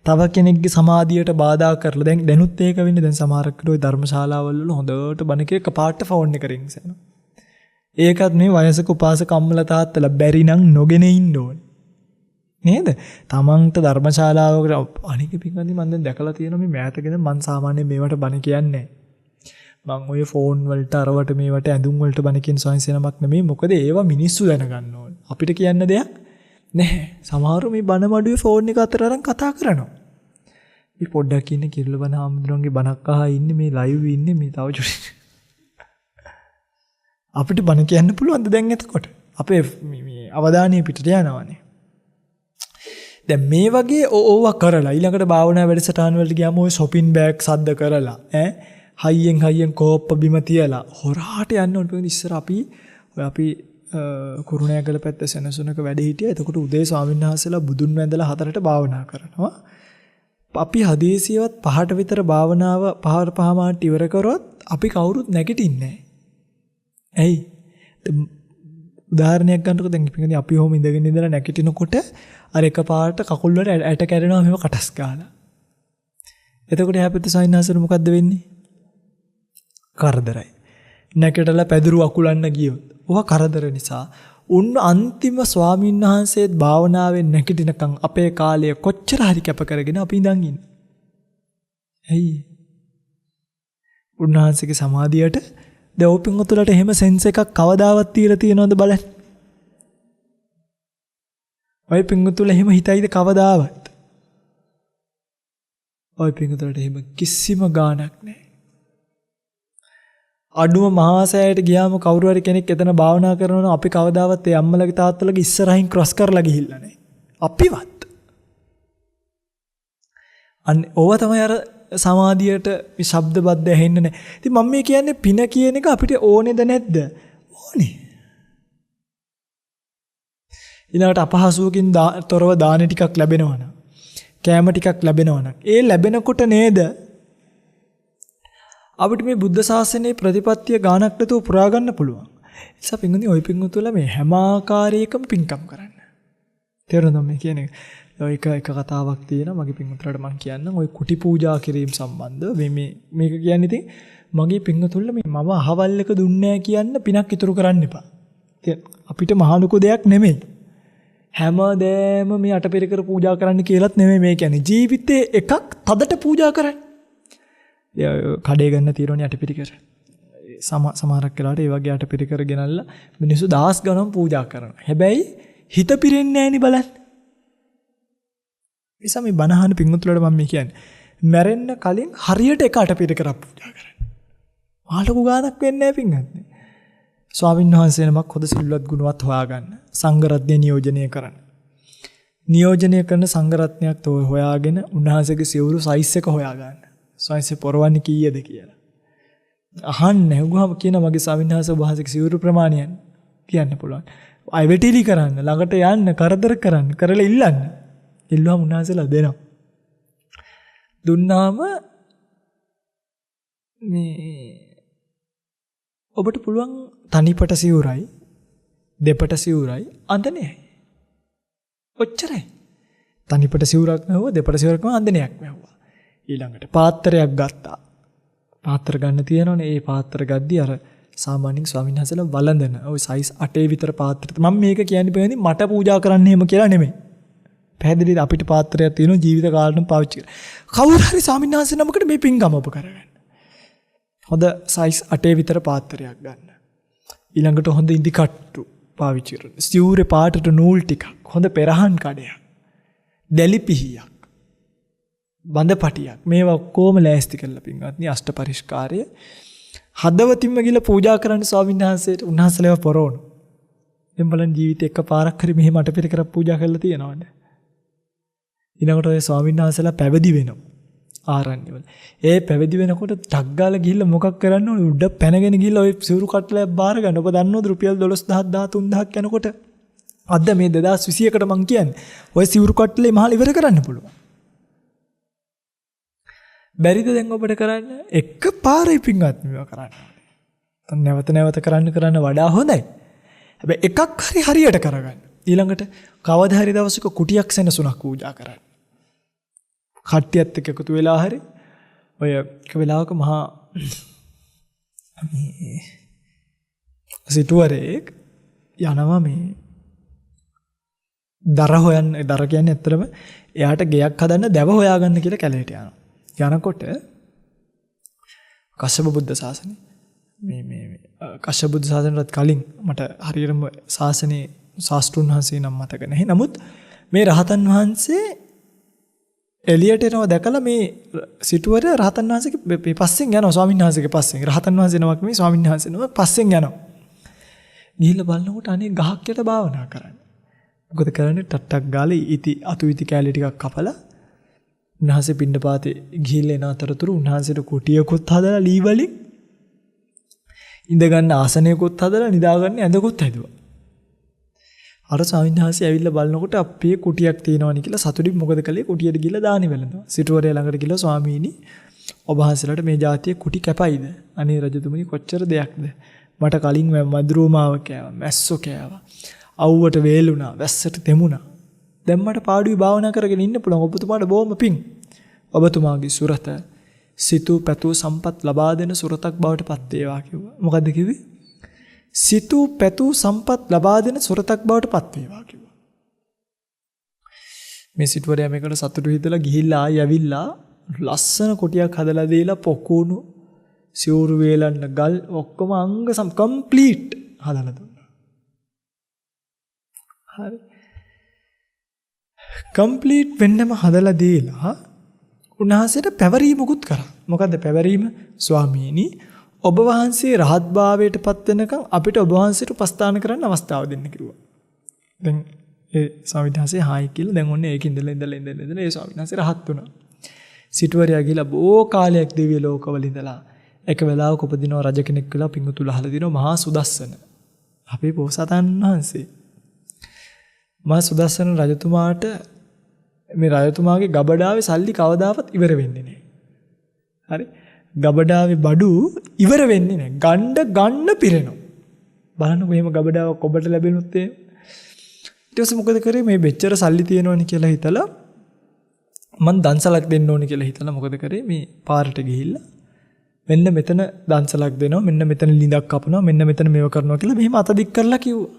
තව කෙනෙක්ගේ සමාධියට බාධා කරලා දැනුත් ඒක වෙන්නේ දැන් සමහරකට ওই ධර්මශාලාවල් වල හොඳට බණ කියක පාට ෆෝන් එක රින්ග්ස් යනවා. ඒකත් මේ වයසක උපාසක අම්මලා තාත්තලා බැරි නම් නොගෙන ඉන්න ඕනේ. නේද? තමන්ට ධර්මශාලාවකට අනික පින්වත්නි මම දැන් දැකලා තියෙනවා මේ මෑතකද මම සාමාන්‍යයෙන් මේවට බණ කියන්නේ නැහැ. මං ඔය ෆෝන් වලට අරවට මේවට ඇඳුම් වලට බණ කියන සොයන්සනමක් නෙමෙයි. මොකද ඒවා මිනිස්සු දැනගන්න ඕනේ. අපිට කියන්න දෙයක් නැහැ. සමහරව මේ බණ මඩුවේ ෆෝන් එක අතර අරන් කතා කරනවා. මේ පොඩ්ඩක් ඉන්නේ කිරුළවන ආම්දුරන්ගේ බණක් අහා ඉන්නේ මේ ලයිව් ඉන්නේ මේ තව චුටි. අපිට බණ කියන්න පුළුවන්ද දැන් එතකොට? අපේ මේ අවධානය පිටට යනවානේ. දැන් මේ වගේ ඕවා කරලා ඊළඟට භාවනා වැඩසටහන් වලට ගියාම ඔය shopping bag සද්ද කරලා හයියෙන් කෝප්ප බිම තියලා හොරාට යන්න ඕන. ඉස්සර අපි කුරුණෑගල පැත්ත සෙනසුනක වැඩ හිටියා. එතකොට උදේ ස්වාමීන් වහන්සේලා බුදුන් වැඳලා 4ට භාවනා කරනවා. අපි හදේසියවත් 5ට විතර භාවනාව 5 මාට ඉවර කරොත් අපි කවුරුත් නැගිටින්නේ නැහැ. ඇයි? උදාහරණයක් ගන්නකො දැන් ඉතින් අපි හොම ඉඳගෙන ඉඳලා නැගිටිනකොට අර එකපාරට කකුල් වල ඇට කැඩෙනවා මෙහෙම කටස් ගාලා. එතකොට හැපෙත් සයින්හසර මොකද්ද වෙන්නේ? කරදරයි. නැකටලා පැදුරු අකුලන්න ගියොත් ඔවා කරදර නිසා උන් අන්තිම ස්වාමීන් වහන්සේත් භාවනාවෙන් නැගිටිනකන් අපේ කාලය කොච්චර හරි කැප කරගෙන අපි ඉඳන් ඉන්නේ. ඇයි? උන්වහන්සේගේ සමාධියට දවපින් උතුලට එහෙම සෙන්ස් එකක් කවදාවත් තියලා තියෙනවද බලන්න. ඔය පිංගුතුල එහෙම හිතයිද කවදාවත්? ඔය පිංගුතුලට එහෙම කිසිම ගාණක් නැහැ. අඩුම මහාසෑයට ගියාම කවුරු හරි කෙනෙක් එතන භාවනා කරනවා නම් අපි කවදාවත් ඒ අම්මලගේ තාත්තලගේ ඉස්සරහින් ක්‍රොස් කරලා ගිහිල්ලා නැහැ. අපිවත්. ඕවා තමයි අර සමාධියට මේ ශබ්ද බද්ද ඇහෙන්නේ නැහැ. ඉතින් මම මේ කියන්නේ පින කියන එක අපිට ඕනේද නැද්ද? ඕනේ. ඊළඟට අපහසුවකින් තොරව දාන ටිකක් ලැබෙනවා නම් කෑම ටිකක් ලැබෙනවා නම් ඒ ලැබෙනකොට නේද අපිට මේ බුද්ධ ශාසනයේ ප්‍රතිපත්තිය ගානක් නැතුව පුරා ගන්න පුළුවන්. ඒ නිසා පින්වතුනි ওই පින්වතුන්ල මේ හැම ආකාරයකම පින්කම් කරන්න. තේරුණාද මේ කියන්නේ? ඔය එක කතාවක් තියෙනවා මගේ පින්වතුන්ලට මම කියන්නම්. ඔය කුටි පූජා කිරීම සම්බන්ධව මේක කියන්නේ ඉතින් මගේ පින්වතුන්ල මේ මම අහවල් එක දුන්නේ කියන්න පිනක් ඉතුරු කරන්න එපා. අපිට මහා ලොකු දෙයක් නෙමෙයි. හැමදේම මේ අටපිරිකර පූජා කරන්න කියලාත් නෙමෙයි මේ කියන්නේ. ජීවිතේ එකක් තදට පූජා කරන්න. කඩේ ගන්න తీරෝනේ අටපිරිකර. සමහරක් වෙලාවට ඒ වගේ අටපිරිකර ගෙනල්ලා මිනිස්සු දහස් ගණන් පූජා කරනවා. හැබැයි හිත පිරෙන්නේ නැහෙනි බලන්න. නිසා මේ බණහන පින්වතුන්ලට මම මේ කියන්නේ මැරෙන්න කලින් හරියට එක අටපිරිකරක් පූජා කරන්න. මාළු ගානක් වෙන්නේ නැහැ පින්වත්නි. ස්වාමීන් වහන්සේ නමක් හොඳ සිල්වත් ගුණවත් හොයාගන්න. සංඝ රත්නය නියෝජනය කරන්න. නියෝජනය කරන සංඝ රත්නයක් හොයාගෙන උන්වහන්සේගේ සිවුරු සයිස් එක හොයාගන්න. සයිස් පොරවන්නේ කීයද කියලා. අහන්න ඇහුවාම කියන මගේ ස්වාමීන් වහන්සේ වහන්සේගේ සිවුරු ප්‍රමාණය කියන්න පුළුවන්. අයවැටිලි කරන්න, ළඟට යන්න, කරදර කරන්න, කරලා ඉල්ලන්න. ඉල්ලුවාම උන්වහන්සේලා දෙනවා. දුන්නාම මේ ඔබට පුළුවන් තනිපට සිවුරයි දෙපට සිවුරයි අඳින්නේ. ඔච්චරයි. තනිපට සිවුරක් නැවුව දෙපට සිවුරක්ම අඳිනයක් නැවුවා. ඊළඟට පාත්‍රයක් ගත්තා. පාත්‍ර ගන්න තියෙනවනේ. ඒ පාත්‍ර ගද්දි අර සාමාන්‍යයෙන් ස්වාමීන් වහන්සේලා වළඳන ওই සයිස් 8 විතර පාත්‍ර. මම මේක කියන්නේ බෑනේ මට පූජා කරන්න එහෙම කියලා නෙමෙයි. පැහැදිලිද? අපිට පාත්‍රයක් තියෙනවා ජීවිත කාලෙටම පාවිච්චි කරන්න. කවුරු හරි ස්වාමීන් වහන්සේ නමකට මේ පින්කම ඔබ කරගන්න. හොඳ සයිස් 8 විතර පාත්‍රයක් ගන්න. ඊළඟට හොඳ ඉදි කට්ටු පාවිච්චි කරන්න. සිවුරේ පාටට නූල් ටිකක්, හොඳ පෙරහන් කඩයක්, දැලි පිහියක්, බඳපටියක් මේවා ඔක්කොම ලෑස්ති කරලා පින්වත්නි අෂ්ට පරිස්කාරය හදවතින්ම ගිහලා පූජා කරන්න ස්වාමීන් වහන්සේට උන්වහන්සේලව පොරවන. දැන් බලන්න ජීවිතේ එකපාරක් හරි මෙහෙම අටපිරිකරක් පූජා කරලා තියනවද? ඊළඟට ඔය ස්වාමීන් වහන්සේලා පැවිදි වෙනවා. ආරණ්‍යවල. ඒ පැවිදි වෙනකොට ටක් ගාලා ගිහිල්ලා මොකක් කරන්න ඕනේ? උඩ පැනගෙන ගිහිල්ලා ඔය සිවුරු කට්ටලයක් බාර ගන්න. ඔබ දන්නවද රුපියල් 12000 13000ක් යනකොට අද මේ 2021ට මං කියන්නේ ඔය සිවුරු කට්ටලේ මහල් ඉවර කරන්න පුළුවන්. බැරිද දැන් ඔබට කරන්න? එක පාරයි පින්වත් මේවා කරන්න. නැවත නැවත කරන්න වඩා හොඳයි. හැබැයි එකක් හරියට කරගන්න. ඊළඟට කවදා හරි දවසක කුටියක් සෙනසුනක් පූජා කරන්න. කට්ටියත් එක්ක එකතු වෙලා හරි ඔය එක වෙලාවක මහා සිටුවරේක් යනවා මේ දර හොයන්න. දර කියන්නේ ඇත්තටම එයාට ගෙයක් හදන්න දැව හොයාගන්න කියලා කැලේට යනවා. යනකොට කශ්‍යප බුද්ධ ශාසනය මේ කශ්‍යප බුද්ධ ශාසනයටත් කලින් මට හරියටම ශාසනයේ ශාස්ත්‍රුන් වහන්සේ නම් මතක නැහැ. නමුත් මේ රහතන් වහන්සේ එළියට එනවා දැකලා මේ සිටුවර රහතන් වහන්සේගේ පස්සෙන් යනවා. ස්වාමීන් වහන්සේගේ පස්සෙන් රහතන් වහන්සේ නමක් මේ ස්වාමීන් වහන්සේ නමක් පස්සෙන් යනවා. ගිහිල්ලා බලනකොට අනේ ගහක් යට භාවනා කරන්නේ. මොකද කරන්නේ? ටට්ටක් ගාලා අතු ඉති කැලේ ටිකක් කපලා උන්වහන්සේ පිණ්ඩපාතේ ගිහිල්ලා එන අතරතුරු උන්වහන්සේට කුටියකුත් හදලා ලී වලින් ඉඳ ගන්න ආසනයකුත් හදලා නිදා ගන්න ඇඳකුත් හැදුවා. අර ස්වාමීන් වහන්සේ ඇවිල්ලා බලනකොට අපේ කුටියක් තියෙනවනේ කියලා සතුටින් මොකද කළේ? කුටියට ගිහලා දානි වැළඳුවා. සිටුවරයා ළඟට ගිහලා ස්වාමීනි ඔබ වහන්සේලාට මේ જાතියේ කුටි කැපයිද? අනේ රජතුමනි කොච්චර දෙයක්ද? මට කලින් මදුරුමාව කෑවා, මැස්සෝ කෑවා. අවුවට වේලුණා, වැස්සට තෙමුණා. දැන් මට පාඩුවේ භාවනා කරගෙන ඉන්න පුළුවන්. ඔබතුමාට බොහොම පිං. ඔබතුමාගේ සුරත සිතූ පැතූ සම්පත් ලබා දෙන සුරතක් බවට පත් වේවා කිව්වා. මොකද්ද කිව්වේ? සිතූ පැතූ සම්පත් ලබා දෙන සුරතක් බවට පත් වේවා කිව්වා. මේ සිටුවරයා මේකට සතුටු හිතලා ගිහිල්ලා ආයි ඇවිල්ලා ලස්සන කුටියක් හදලා දීලා පොකුණු සිවුරු වේලන්න ගල් ඔක්කොම අංග කම්ප්ලීට් හදලා දුන්නා. හරි. කම්ප්ලීට් වෙන්නම හදලා දීලා උන්වහන්සේට පැවරීමකුත් කරා. මොකද්ද පැවරීම? ස්වාමීනි ඔබ වහන්සේ රහත් භාවයට පත් වෙනකම් අපිට ඔබ වහන්සේට උපස්ථාන කරන්න අවස්ථාව දෙන්න කිව්වා. දැන් ඒ ස්වාමීන් වහන්සේ හායි කියලා දැන් ඔන්න ඒක ඉඳලා ඒ ස්වාමීන් වහන්සේ රහත් වුණා. සිටුවරයා ගිහලා බොහෝ කාලයක් දිව්‍ය ලෝකවල ඉඳලා එක වෙලාවක උපදිනවා රජ කෙනෙක් වෙලා පිඟුතුල අහලා දිනවා මහා සුදස්සන. අපේ බෝසතාණන් වහන්සේ මා සුදස්සන රජතුමාට මේ රජතුමාගේ ගබඩාවේ සල්ලි කවදාවත් ඉවර වෙන්නේ නැහැ. හරි. ගබඩාවේ බඩු ඉවර වෙන්නේ නැහැ. ගන්න පිරෙනවා. බලන්නකො එහෙම ගබඩාවක් ඔබට ලැබෙනුත් එහෙම. ඊට පස්සේ මොකද කරේ මේ මෙච්චර සල්ලි තියෙනවනේ කියලා හිතලා මං දන්සලක් දෙන්න ඕනේ කියලා හිතලා මොකද කරේ මේ පාරට ගිහිල්ලා මෙන්න මෙතන දන්සලක් දෙනවා මෙන්න මෙතන ලිඳක් කපනවා මෙන්න මෙතන මේව කරනවා කියලා මෙහෙම අත දික් කරලා කිව්වා.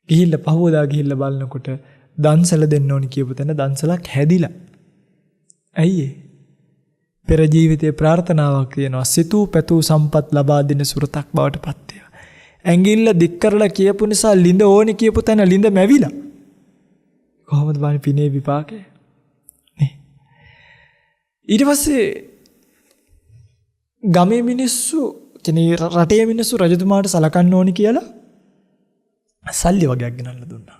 ගිහිල්ලා පහවදා ගිහිල්ලා බලනකොට දන්සල දෙන්න ඕනේ කියපු තැන දන්සලක් හැදිලා. ඇයි පෙර ජීවිතේ ප්‍රාර්ථනාවක් තියෙනවා සිතූ පැතූ සම්පත් ලබා දෙන සුරතක් බවට පත් වේවා. ඇඟිල්ල දික් කරලා කියපු නිසා ලිඳ ඕනේ කියපු තැන ලිඳ මැවිලා. කොහොමද බාන්නේ පිනේ විපාකේ? නේ. ඊට පස්සේ ගමේ මිනිස්සු කියන්නේ රටේ මිනිස්සු රජතුමාට සලකන්න ඕනේ කියලා සල්ලි වගේක් ගෙනල්ලා දුන්නා.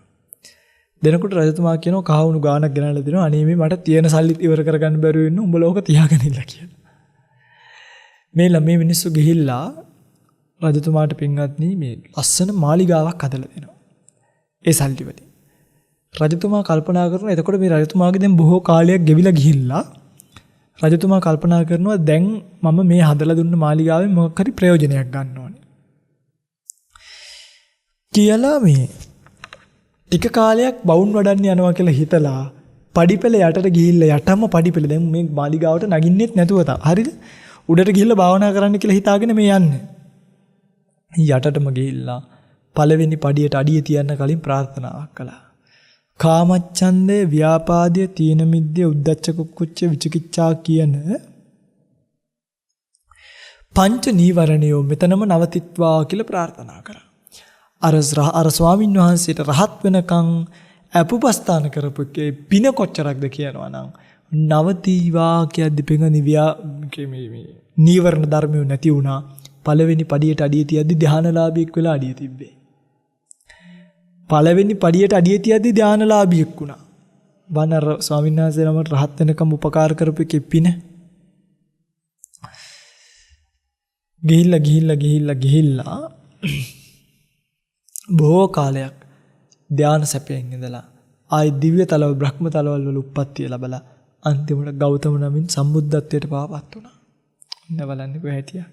දෙනකොට රජතුමා කියනවා කහවණු ගානක් ගෙනල්ලා දෙනවා අනේ මේ මට තියෙන සල්ලිත් ඉවර කරගන්න බැරුව වෙන උඹලා ඕක තියාගෙන ඉන්න කියලා. මේ ළමේ මිනිස්සු ගිහිල්ලා රජතුමාට පින්වත්නි මේ ලස්සන මාලිගාවක් හදලා දෙනවා. ඒ සල්ලි වලින්. රජතුමා කල්පනා කරනවා එතකොට මේ රජතුමාගේ දැන් බොහෝ කාලයක් ගෙවිලා ගිහිල්ලා රජතුමා කල්පනා කරනවා දැන් මම මේ හදලා දුන්න මාලිගාවෙන් මොකක් හරි ප්‍රයෝජනයක් ගන්න ඕනේ. කියලා මේ ටික කාලයක් බවුන් වඩන්න යනවා කියලා හිතලා පඩිපෙළ යටට ගිහිල්ලා යටම පඩිපෙළ දැන් මේ මාලිගාවට නගින්නෙත් නැතුව තා. හරිද? උඩට ගිහිල්ලා භාවනා කරන්න කියලා හිතාගෙන මේ යන්නේ. යටටම ගිහිල්ලා පළවෙනි පඩියට අඩිය තියන්න කලින් ප්‍රාර්ථනාවක් කළා. කාමච්ඡන්දේ ව්‍යාපාදයේ තීන මිද්දේ උද්ධච්ච කුක්කුච්ච විචිකිච්ඡා කියන පංච නීවරණයෝ මෙතනම නවතිත්වා කියලා ප්‍රාර්ථනා කරා. අර ස්වාමින් වහන්සේට රහත් වෙනකන් අපුපස්ථාන කරපු එකේ පින කොච්චරක්ද කියනවා නම් නවතිවා කියද්දි පිඟනි නීවරණ ධර්මියු නැති වුණා. පළවෙනි පඩියට අඩිය තියද්දි ධානලාභියෙක් වෙලා අඩිය තිබ්බේ. පළවෙනි පඩියට අඩිය තියද්දි ධානලාභියෙක් වුණා. වනර ස්වාමීන් වහන්සේ නමට රහත් වෙනකම් උපකාර කරපු එකේ පින. ගිහිල්ලා බොහෝ කාලයක් ධාන සැපයෙන් ඉඳලා ආයි දිව්‍ය තලවල බ්‍රහ්ම තලවල වල උප්පත්තිය ලැබලා අන්තිමට ගෞතම නමින් සම්බුද්ධත්වයට පාපත් වුණා. ඉන්න බලන්න කොහේ හිටියා.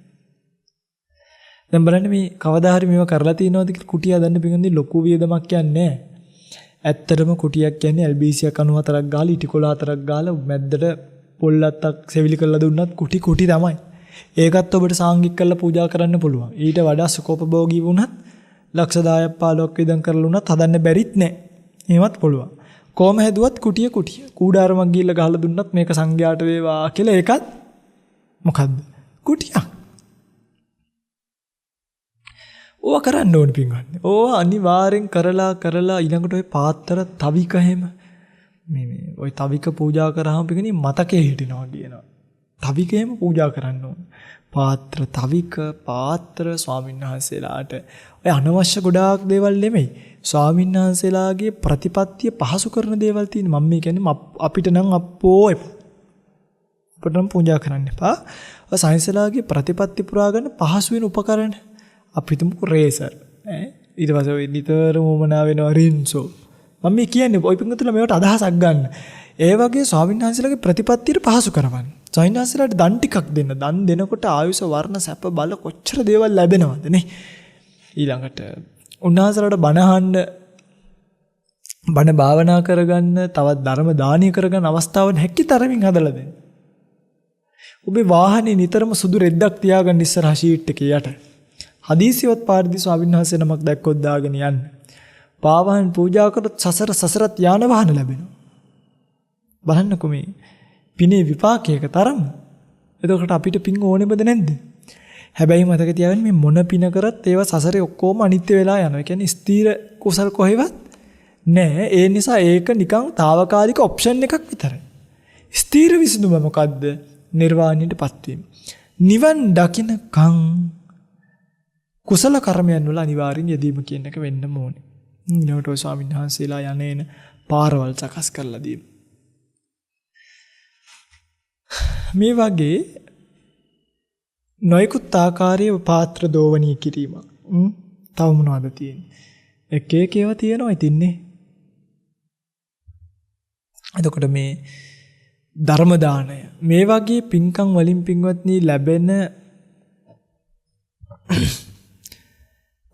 දැන් බලන්න මේ කවදා හරි මේව කරලා තියනවාද කියලා කුටිය හදන්න පිටින්දී ලොකු වියදමක් කියන්නේ නැහැ. ඇත්තටම කුටියක් කියන්නේ LBCක් 94ක් ගාලා ඉටිකොල 4ක් ගාලා මැද්දට පොල් අත්තක් සෙවිලි කරලා දුන්නත් කුටි තමයි. ඒකත් ඔබට සාංගික කරලා පූජා කරන්න පුළුවන්. ඊට වඩා සුකෝපභෝගී වුණත් ලක්ෂ 10ක් 15ක් විදන් කරලා උනත් හදන්න බැරිත් නෑ. එහෙමත් පුළුවන්. කොහම හැදුවත් කුටිය. කූඩාරමක් ගිහිල්ලා ගහලා දුන්නත් මේක සංඝයාට වේවා කියලා ඒකත් මොකද්ද? කුටියක්. ඕවා කරන්න ඕනේ පින්වත්නි. ඕවා අනිවාර්යෙන් කරලා ඊළඟට ওই පාත්‍ර තවික හැම මේ ওই තවික පූජා කරාම පිටින් මතකේ හිටිනවා කියනවා. තවිකේම පූජා කරන්න ඕනේ. පාත්‍ර ස්වාමීන් වහන්සේලාට ඔය අනවශ්‍ය ගොඩාක් දේවල් නෙමෙයි. ස්වාමීන් වහන්සේලාගේ ප්‍රතිපත්තිය පහසු කරන දේවල් තියෙන. මම මේ කියන්නේ අපිට නම් අපිට නම් පූජා කරන්න එපා. ඔය සයන්ස්ලාගේ ප්‍රතිපත්ති පුරා ගන්න පහසු වෙන උපකරණ. අපි තුමු රේසර්. ඊට පස්සේ ඔය නිතරම වමනා වෙනවා රින්සෝ. මම මේ කියන්නේ ඔය පිටුතුලා මේවට අදහසක් ගන්න. ඒ වගේ ස්වාමීන් වහන්සේලාගේ ප්‍රතිපත්තියට පහසු කරවන්න. ස්වාමීන් වහන්සේලාට දන් ටිකක් දෙන්න. දන් දෙනකොට ආයුෂ වර්ණ සැප බල කොච්චර දේවල් ලැබෙනවද නේ? ඊළඟට උන්වහන්සේලාට බණ භාවනා කරගන්න, තවත් ධර්ම දානීය කරගන්න අවස්ථාවන් හැකි තරමින් හදලා දෙන්න. ඔබේ වාහනේ නිතරම සුදු රෙද්දක් තියාගන්න ඉස්සරහ ෂීට් එකේ යට. හදීසියවත් පාරදී ස්වාමීන් වහන්සේ නමක් දැක්කොත් දාගෙන යන්න. පාවහන් පූජා කරොත් සසරත් යාන වාහන ලැබෙනවා. බලන්නකො මේ පිනේ විපාකයක තරම. එතකොට අපිට පින් ඕනෙමද නැද්ද? හැබැයි මතක තියාගන්න මේ මොන පින කරත් ඒවා සසරේ ඔක්කොම අනිත්‍ය වෙලා යනවා. ඒ කියන්නේ ස්ථීර කුසල් කොහෙවත් නෑ. ඒ නිසා ඒක නිකන් తాවකාලික ඔප්ෂන් එකක් විතරයි. ස්ථීර විසඳුම මොකද්ද? නිර්වාණයටපත් වීම. නිවන් දකින්නකම් කුසල කර්මයන් වල අනිවාර්යෙන් යෙදීම කියන එක වෙන්න ඕනේ. ඊළඟට ඔය ස්වාමීන් වහන්සේලා යන්නේන පාරවල් සකස් කරලා දීම. මේ වගේ නොයෙකුත් ආකාරයේ පාත්‍ර දෝවණී කිරීම. තව මොනවද තියෙන්නේ? එක එක ඒවා තියෙනවා ඉතින්නේ. එතකොට මේ ධර්ම දානය මේ වගේ පින්කම් වලින් පින්වත්නි ලැබෙන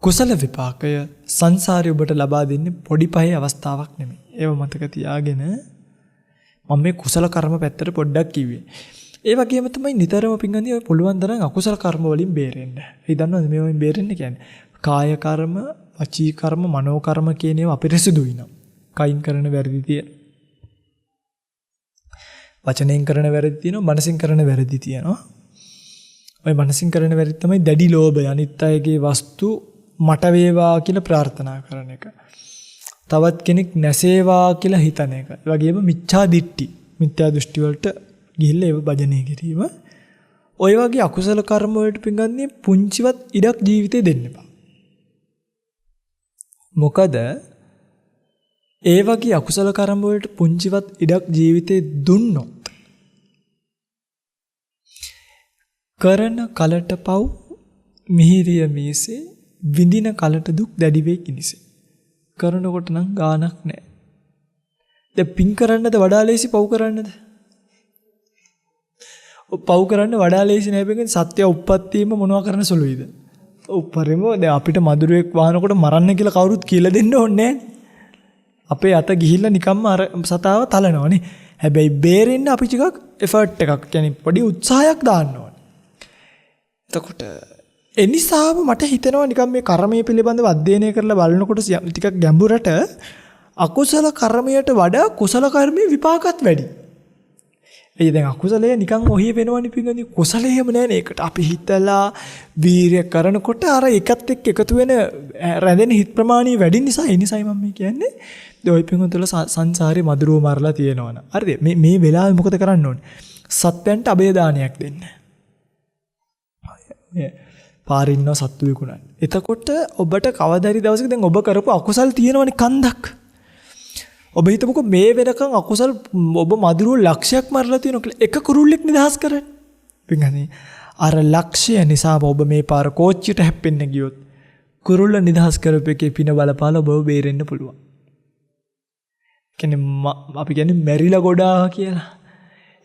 කුසල විපාකය සංසාරේ ඔබට ලබා දෙන්නේ පොඩි පහේ අවස්ථාවක් නෙමෙයි. ඒව මතක තියාගෙන මම මේ කුසල කර්ම පැත්තට පොඩ්ඩක් කිව්වේ. ඒ වගේම තමයි නිතරම පින්වත්නි ඔය පුළුවන් තරම් අකුසල කර්ම වලින් බේරෙන්න. ඒ දන්නවද මේ වලින් බේරෙන්න කියන්නේ? කාය කර්ම, වචී කර්ම, මනෝ කර්ම කියන ඒවා අපිරිසුදුයි නම්. කයින් කරන වැරදි තියෙන. වචනෙන් කරන වැරදි තියෙනවා, මනසින් කරන වැරදි තියෙනවා. ඔය මනසින් කරන වැරදි තමයි දැඩි ලෝභය, අනිත් අයගේ වස්තු මට වේවා කියලා ප්‍රාර්ථනා කරන එක. තවත් කෙනෙක් නැසේවා කියලා හිතන එක. ඒ වගේම මිච්ඡා දිට්ඨි, මිත්‍යා දෘෂ්ටි වලට ගිහිල්ලා ඒව භජනය කිරීම. ඔය වගේ අකුසල කර්ම වලට පින්ගන්නේ පුංචිවත් ඉඩක් ජීවිතේ දෙන්න එපා. මොකද ඒ වගේ අකුසල කර්ම වලට පුංචිවත් ඉඩක් ජීවිතේ දුන්නොත් කරන කලට පව් මිහිරිය මීසේ විඳින කලට දුක් දැඩි වේ කිනිසේ. කරනකොට නම් ගානක් නැහැ. දැන් පින් කරන්නද වඩා ලේසි පව් කරන්නද? පව් කරන්න වඩා ලේසි නෑ බෙන් සත්‍ය උප්පත්තියම මොනවා කරන සුළුයිද? උප්පරෙම දැන් අපිට මදුරුවෙක් වහනකොට මරන්න කියලා කවුරුත් කියලා දෙන්න ඕනේ නෑනේ. අපේ අත ගිහිල්ලා නිකම්ම අර සතාව තලනවනේ. හැබැයි බේරෙන්න අපි ටිකක් එෆර්ට් එකක් يعني පොඩි උත්සාහයක් දාන්න ඕනේ. එතකොට එනිසාම මට හිතෙනවා නිකම් මේ කර්මය පිළිබඳව අධ්‍යයනය කරලා බලනකොට ටිකක් ගැඹුරට අකුසල කර්මයට වඩා කුසල කර්මයේ විපාකත් වැඩි. ඒ දැන් අකුසලය නිකන් ඔහිය වෙනවනේ පිටින් කුසලයේම නෑනේ. ඒකට අපි හිතලා වීරිය කරනකොට අර එකත් එක්ක එකතු වෙන රැඳෙන හිත් ප්‍රමාණය වැඩි නිසා ඒ නිසායි මම කියන්නේ ඔය පිටුතුල සංසාරේ මధుරව මරලා තියෙනවනේ. හරිද? මේ වෙලාවේ මොකද කරන්න ඕනේ? සත්‍යයන්ට අබේ දානයක් දෙන්න. පාරින්න සත්තු විකුණන්න. එතකොට ඔබට කවදාරි දවසක දැන් ඔබ කරපු අකුසල් තියෙනවනේ කන්දක්. ඔබ හිතමුකෝ මේ වෙනකන් අකුසල් ඔබ මధుරව ලක්ෂයක් මරලා තියෙනවා කියලා එක කුරුල්ලෙක් නිදහස් කරන්න. පින්ගන්නේ අර ලක්ෂය නිසා ඔබ මේ පාර කෝච්චියට හැප්පෙන්න ගියොත් කුරුල්ල නිදහස් කරපු එකේ පින බලපාලා ඔබව බේරෙන්න පුළුවන්. කියන්නේ අපි කියන්නේ මැරිලා ගොඩා කියලා.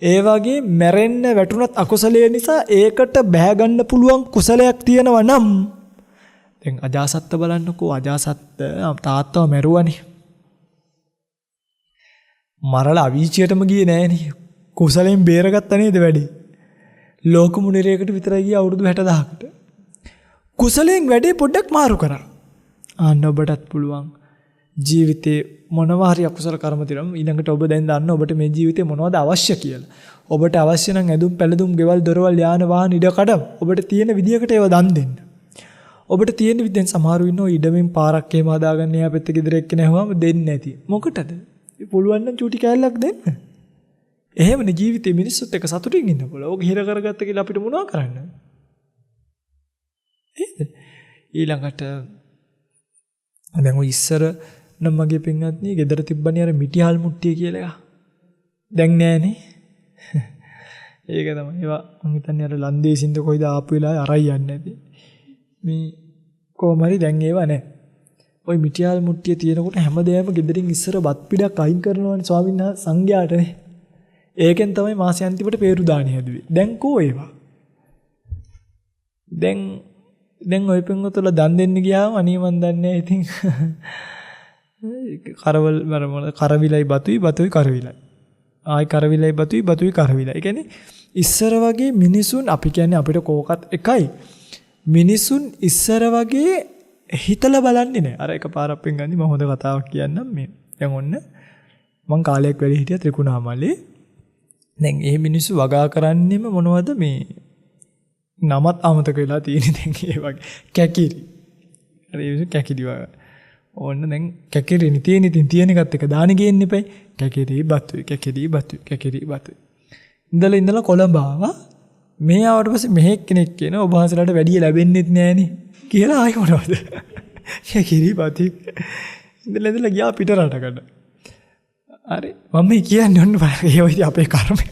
ඒ වගේ මැරෙන්න වැටුණත් අකුසලයේ නිසා ඒකට බැහැ ගන්න පුළුවන් කුසලයක් තියෙනවා නම් දැන් අජාසත්ත බලන්නකෝ අජාසත්ත තාත්තව මැරුවනේ. මරලා අවීචියටම ගියේ නෑනේ. කුසලයෙන් බේරගත්ත නේද වැඩි. ලෝක මුනිරයකට විතරයි ගිය අවුරුදු 60000කට. කුසලයෙන් වැඩේ පොඩ්ඩක් මාරු කරා. ආන්න ඔබටත් පුළුවන් ජීවිතේ මොනවා හරි අකුසල කර්ම තියෙනවා. ඊළඟට ඔබ දැන් දන්න ඔබට මේ ජීවිතේ මොනවද අවශ්‍ය කියලා. ඔබට අවශ්‍ය නම් ඇඳුම් පැළඳුම් ගෙවල් දොරවල් යාන වාහන ඉඩ කඩම් ඔබට තියෙන විදියකට ඒවා දන් දෙන්න. ඔබට තියෙන විදිහෙන් සමහරු ඉන්නෝ ඉඩමින් පාරක් එහෙම හදාගන්න එහා පැත්තේ ගෙදර එක්කෙනා හුවම දෙන්නේ නැති. මොකටද? පුළුවන් නම් චූටි කෑල්ලක් දෙන්න. එහෙමනේ ජීවිතේ මිනිස්සුත් එක්ක සතුටින් ඉන්න බල. ඕක හිර කරගත්ත කියලා අපිට මොනව කරන්න? ඊළඟට දැන් ඔය ඉස්සර නම් මගේ පින්වත්නි ගෙදර තිබ්බනේ අර මිටිහල් මුට්ටිය කියලා එක. දැන් නෑනේ. ඒක තමයි. ඒවා මම හිතන්නේ අර ලන්දේසින්ද කොයිද ආපු වෙලාවේ අරයි යන්නේ නැති. මේ කොහමරි දැන් ඒවා නෑ. ওই මිටියාල් මුට්ටිය තියෙනකොට හැමදේම ගෙදරින් ඉස්සර බත් පිටක් අයින් කරනවානේ ස්වාමීන් වහන්සේ සංඝයාටනේ. ඒකෙන් තමයි මාසෙ අන්තිමට peeru දාණි හැදුවේ. දැන් කෝ ඒවා? දැන් ওই පෙන්වතල දන් දෙන්න ගියාම අනේ මන් දන්නේ ඉතින් කරවල මරමල කරවිලයි බතුයි කරවිලයි. ආයි කරවිලයි බතුයි කරවිලයි. ඒ කියන්නේ ඉස්සර වගේ මිනිසුන් අපි කියන්නේ අපිට කෝකත් එකයි. මිනිසුන් ඉස්සර වගේ හිතලා බලන්නේ නැහැ. අර එකපාරක් පෙන්ගන්නේ මම හොඳ කතාවක් කියන්නම් මේ. දැන් ඔන්න මං කාලයක් වැඩි හිටියා ත්‍රිකුණාමලේ. දැන් මේ මිනිස්සු වගා කරන්නේම මොනවද මේ නමත් අමතක වෙලා තියෙන දැන් ඒ වගේ කැකිරි. හරි ඒක කැකිරි වගේ. ඕන්න දැන් කැකිරි තියෙන එකත් එක දානි ගේන්න එපයි. කැකිරි බතුයි. ඉඳලා කොළඹ ආවා. මේ ආවට පස්සේ මෙහෙක් කෙනෙක් කියන ඔබ වහන්සේලාට වැඩි ලැබෙන්නේ නැහනේ. කියලා ආයි මොනවද? කිරිපති ඉඳලා ගියා පිට රටකට. හරි මම කියන්නේ ඔන්න ඒ වගේ අපේ කර්මය.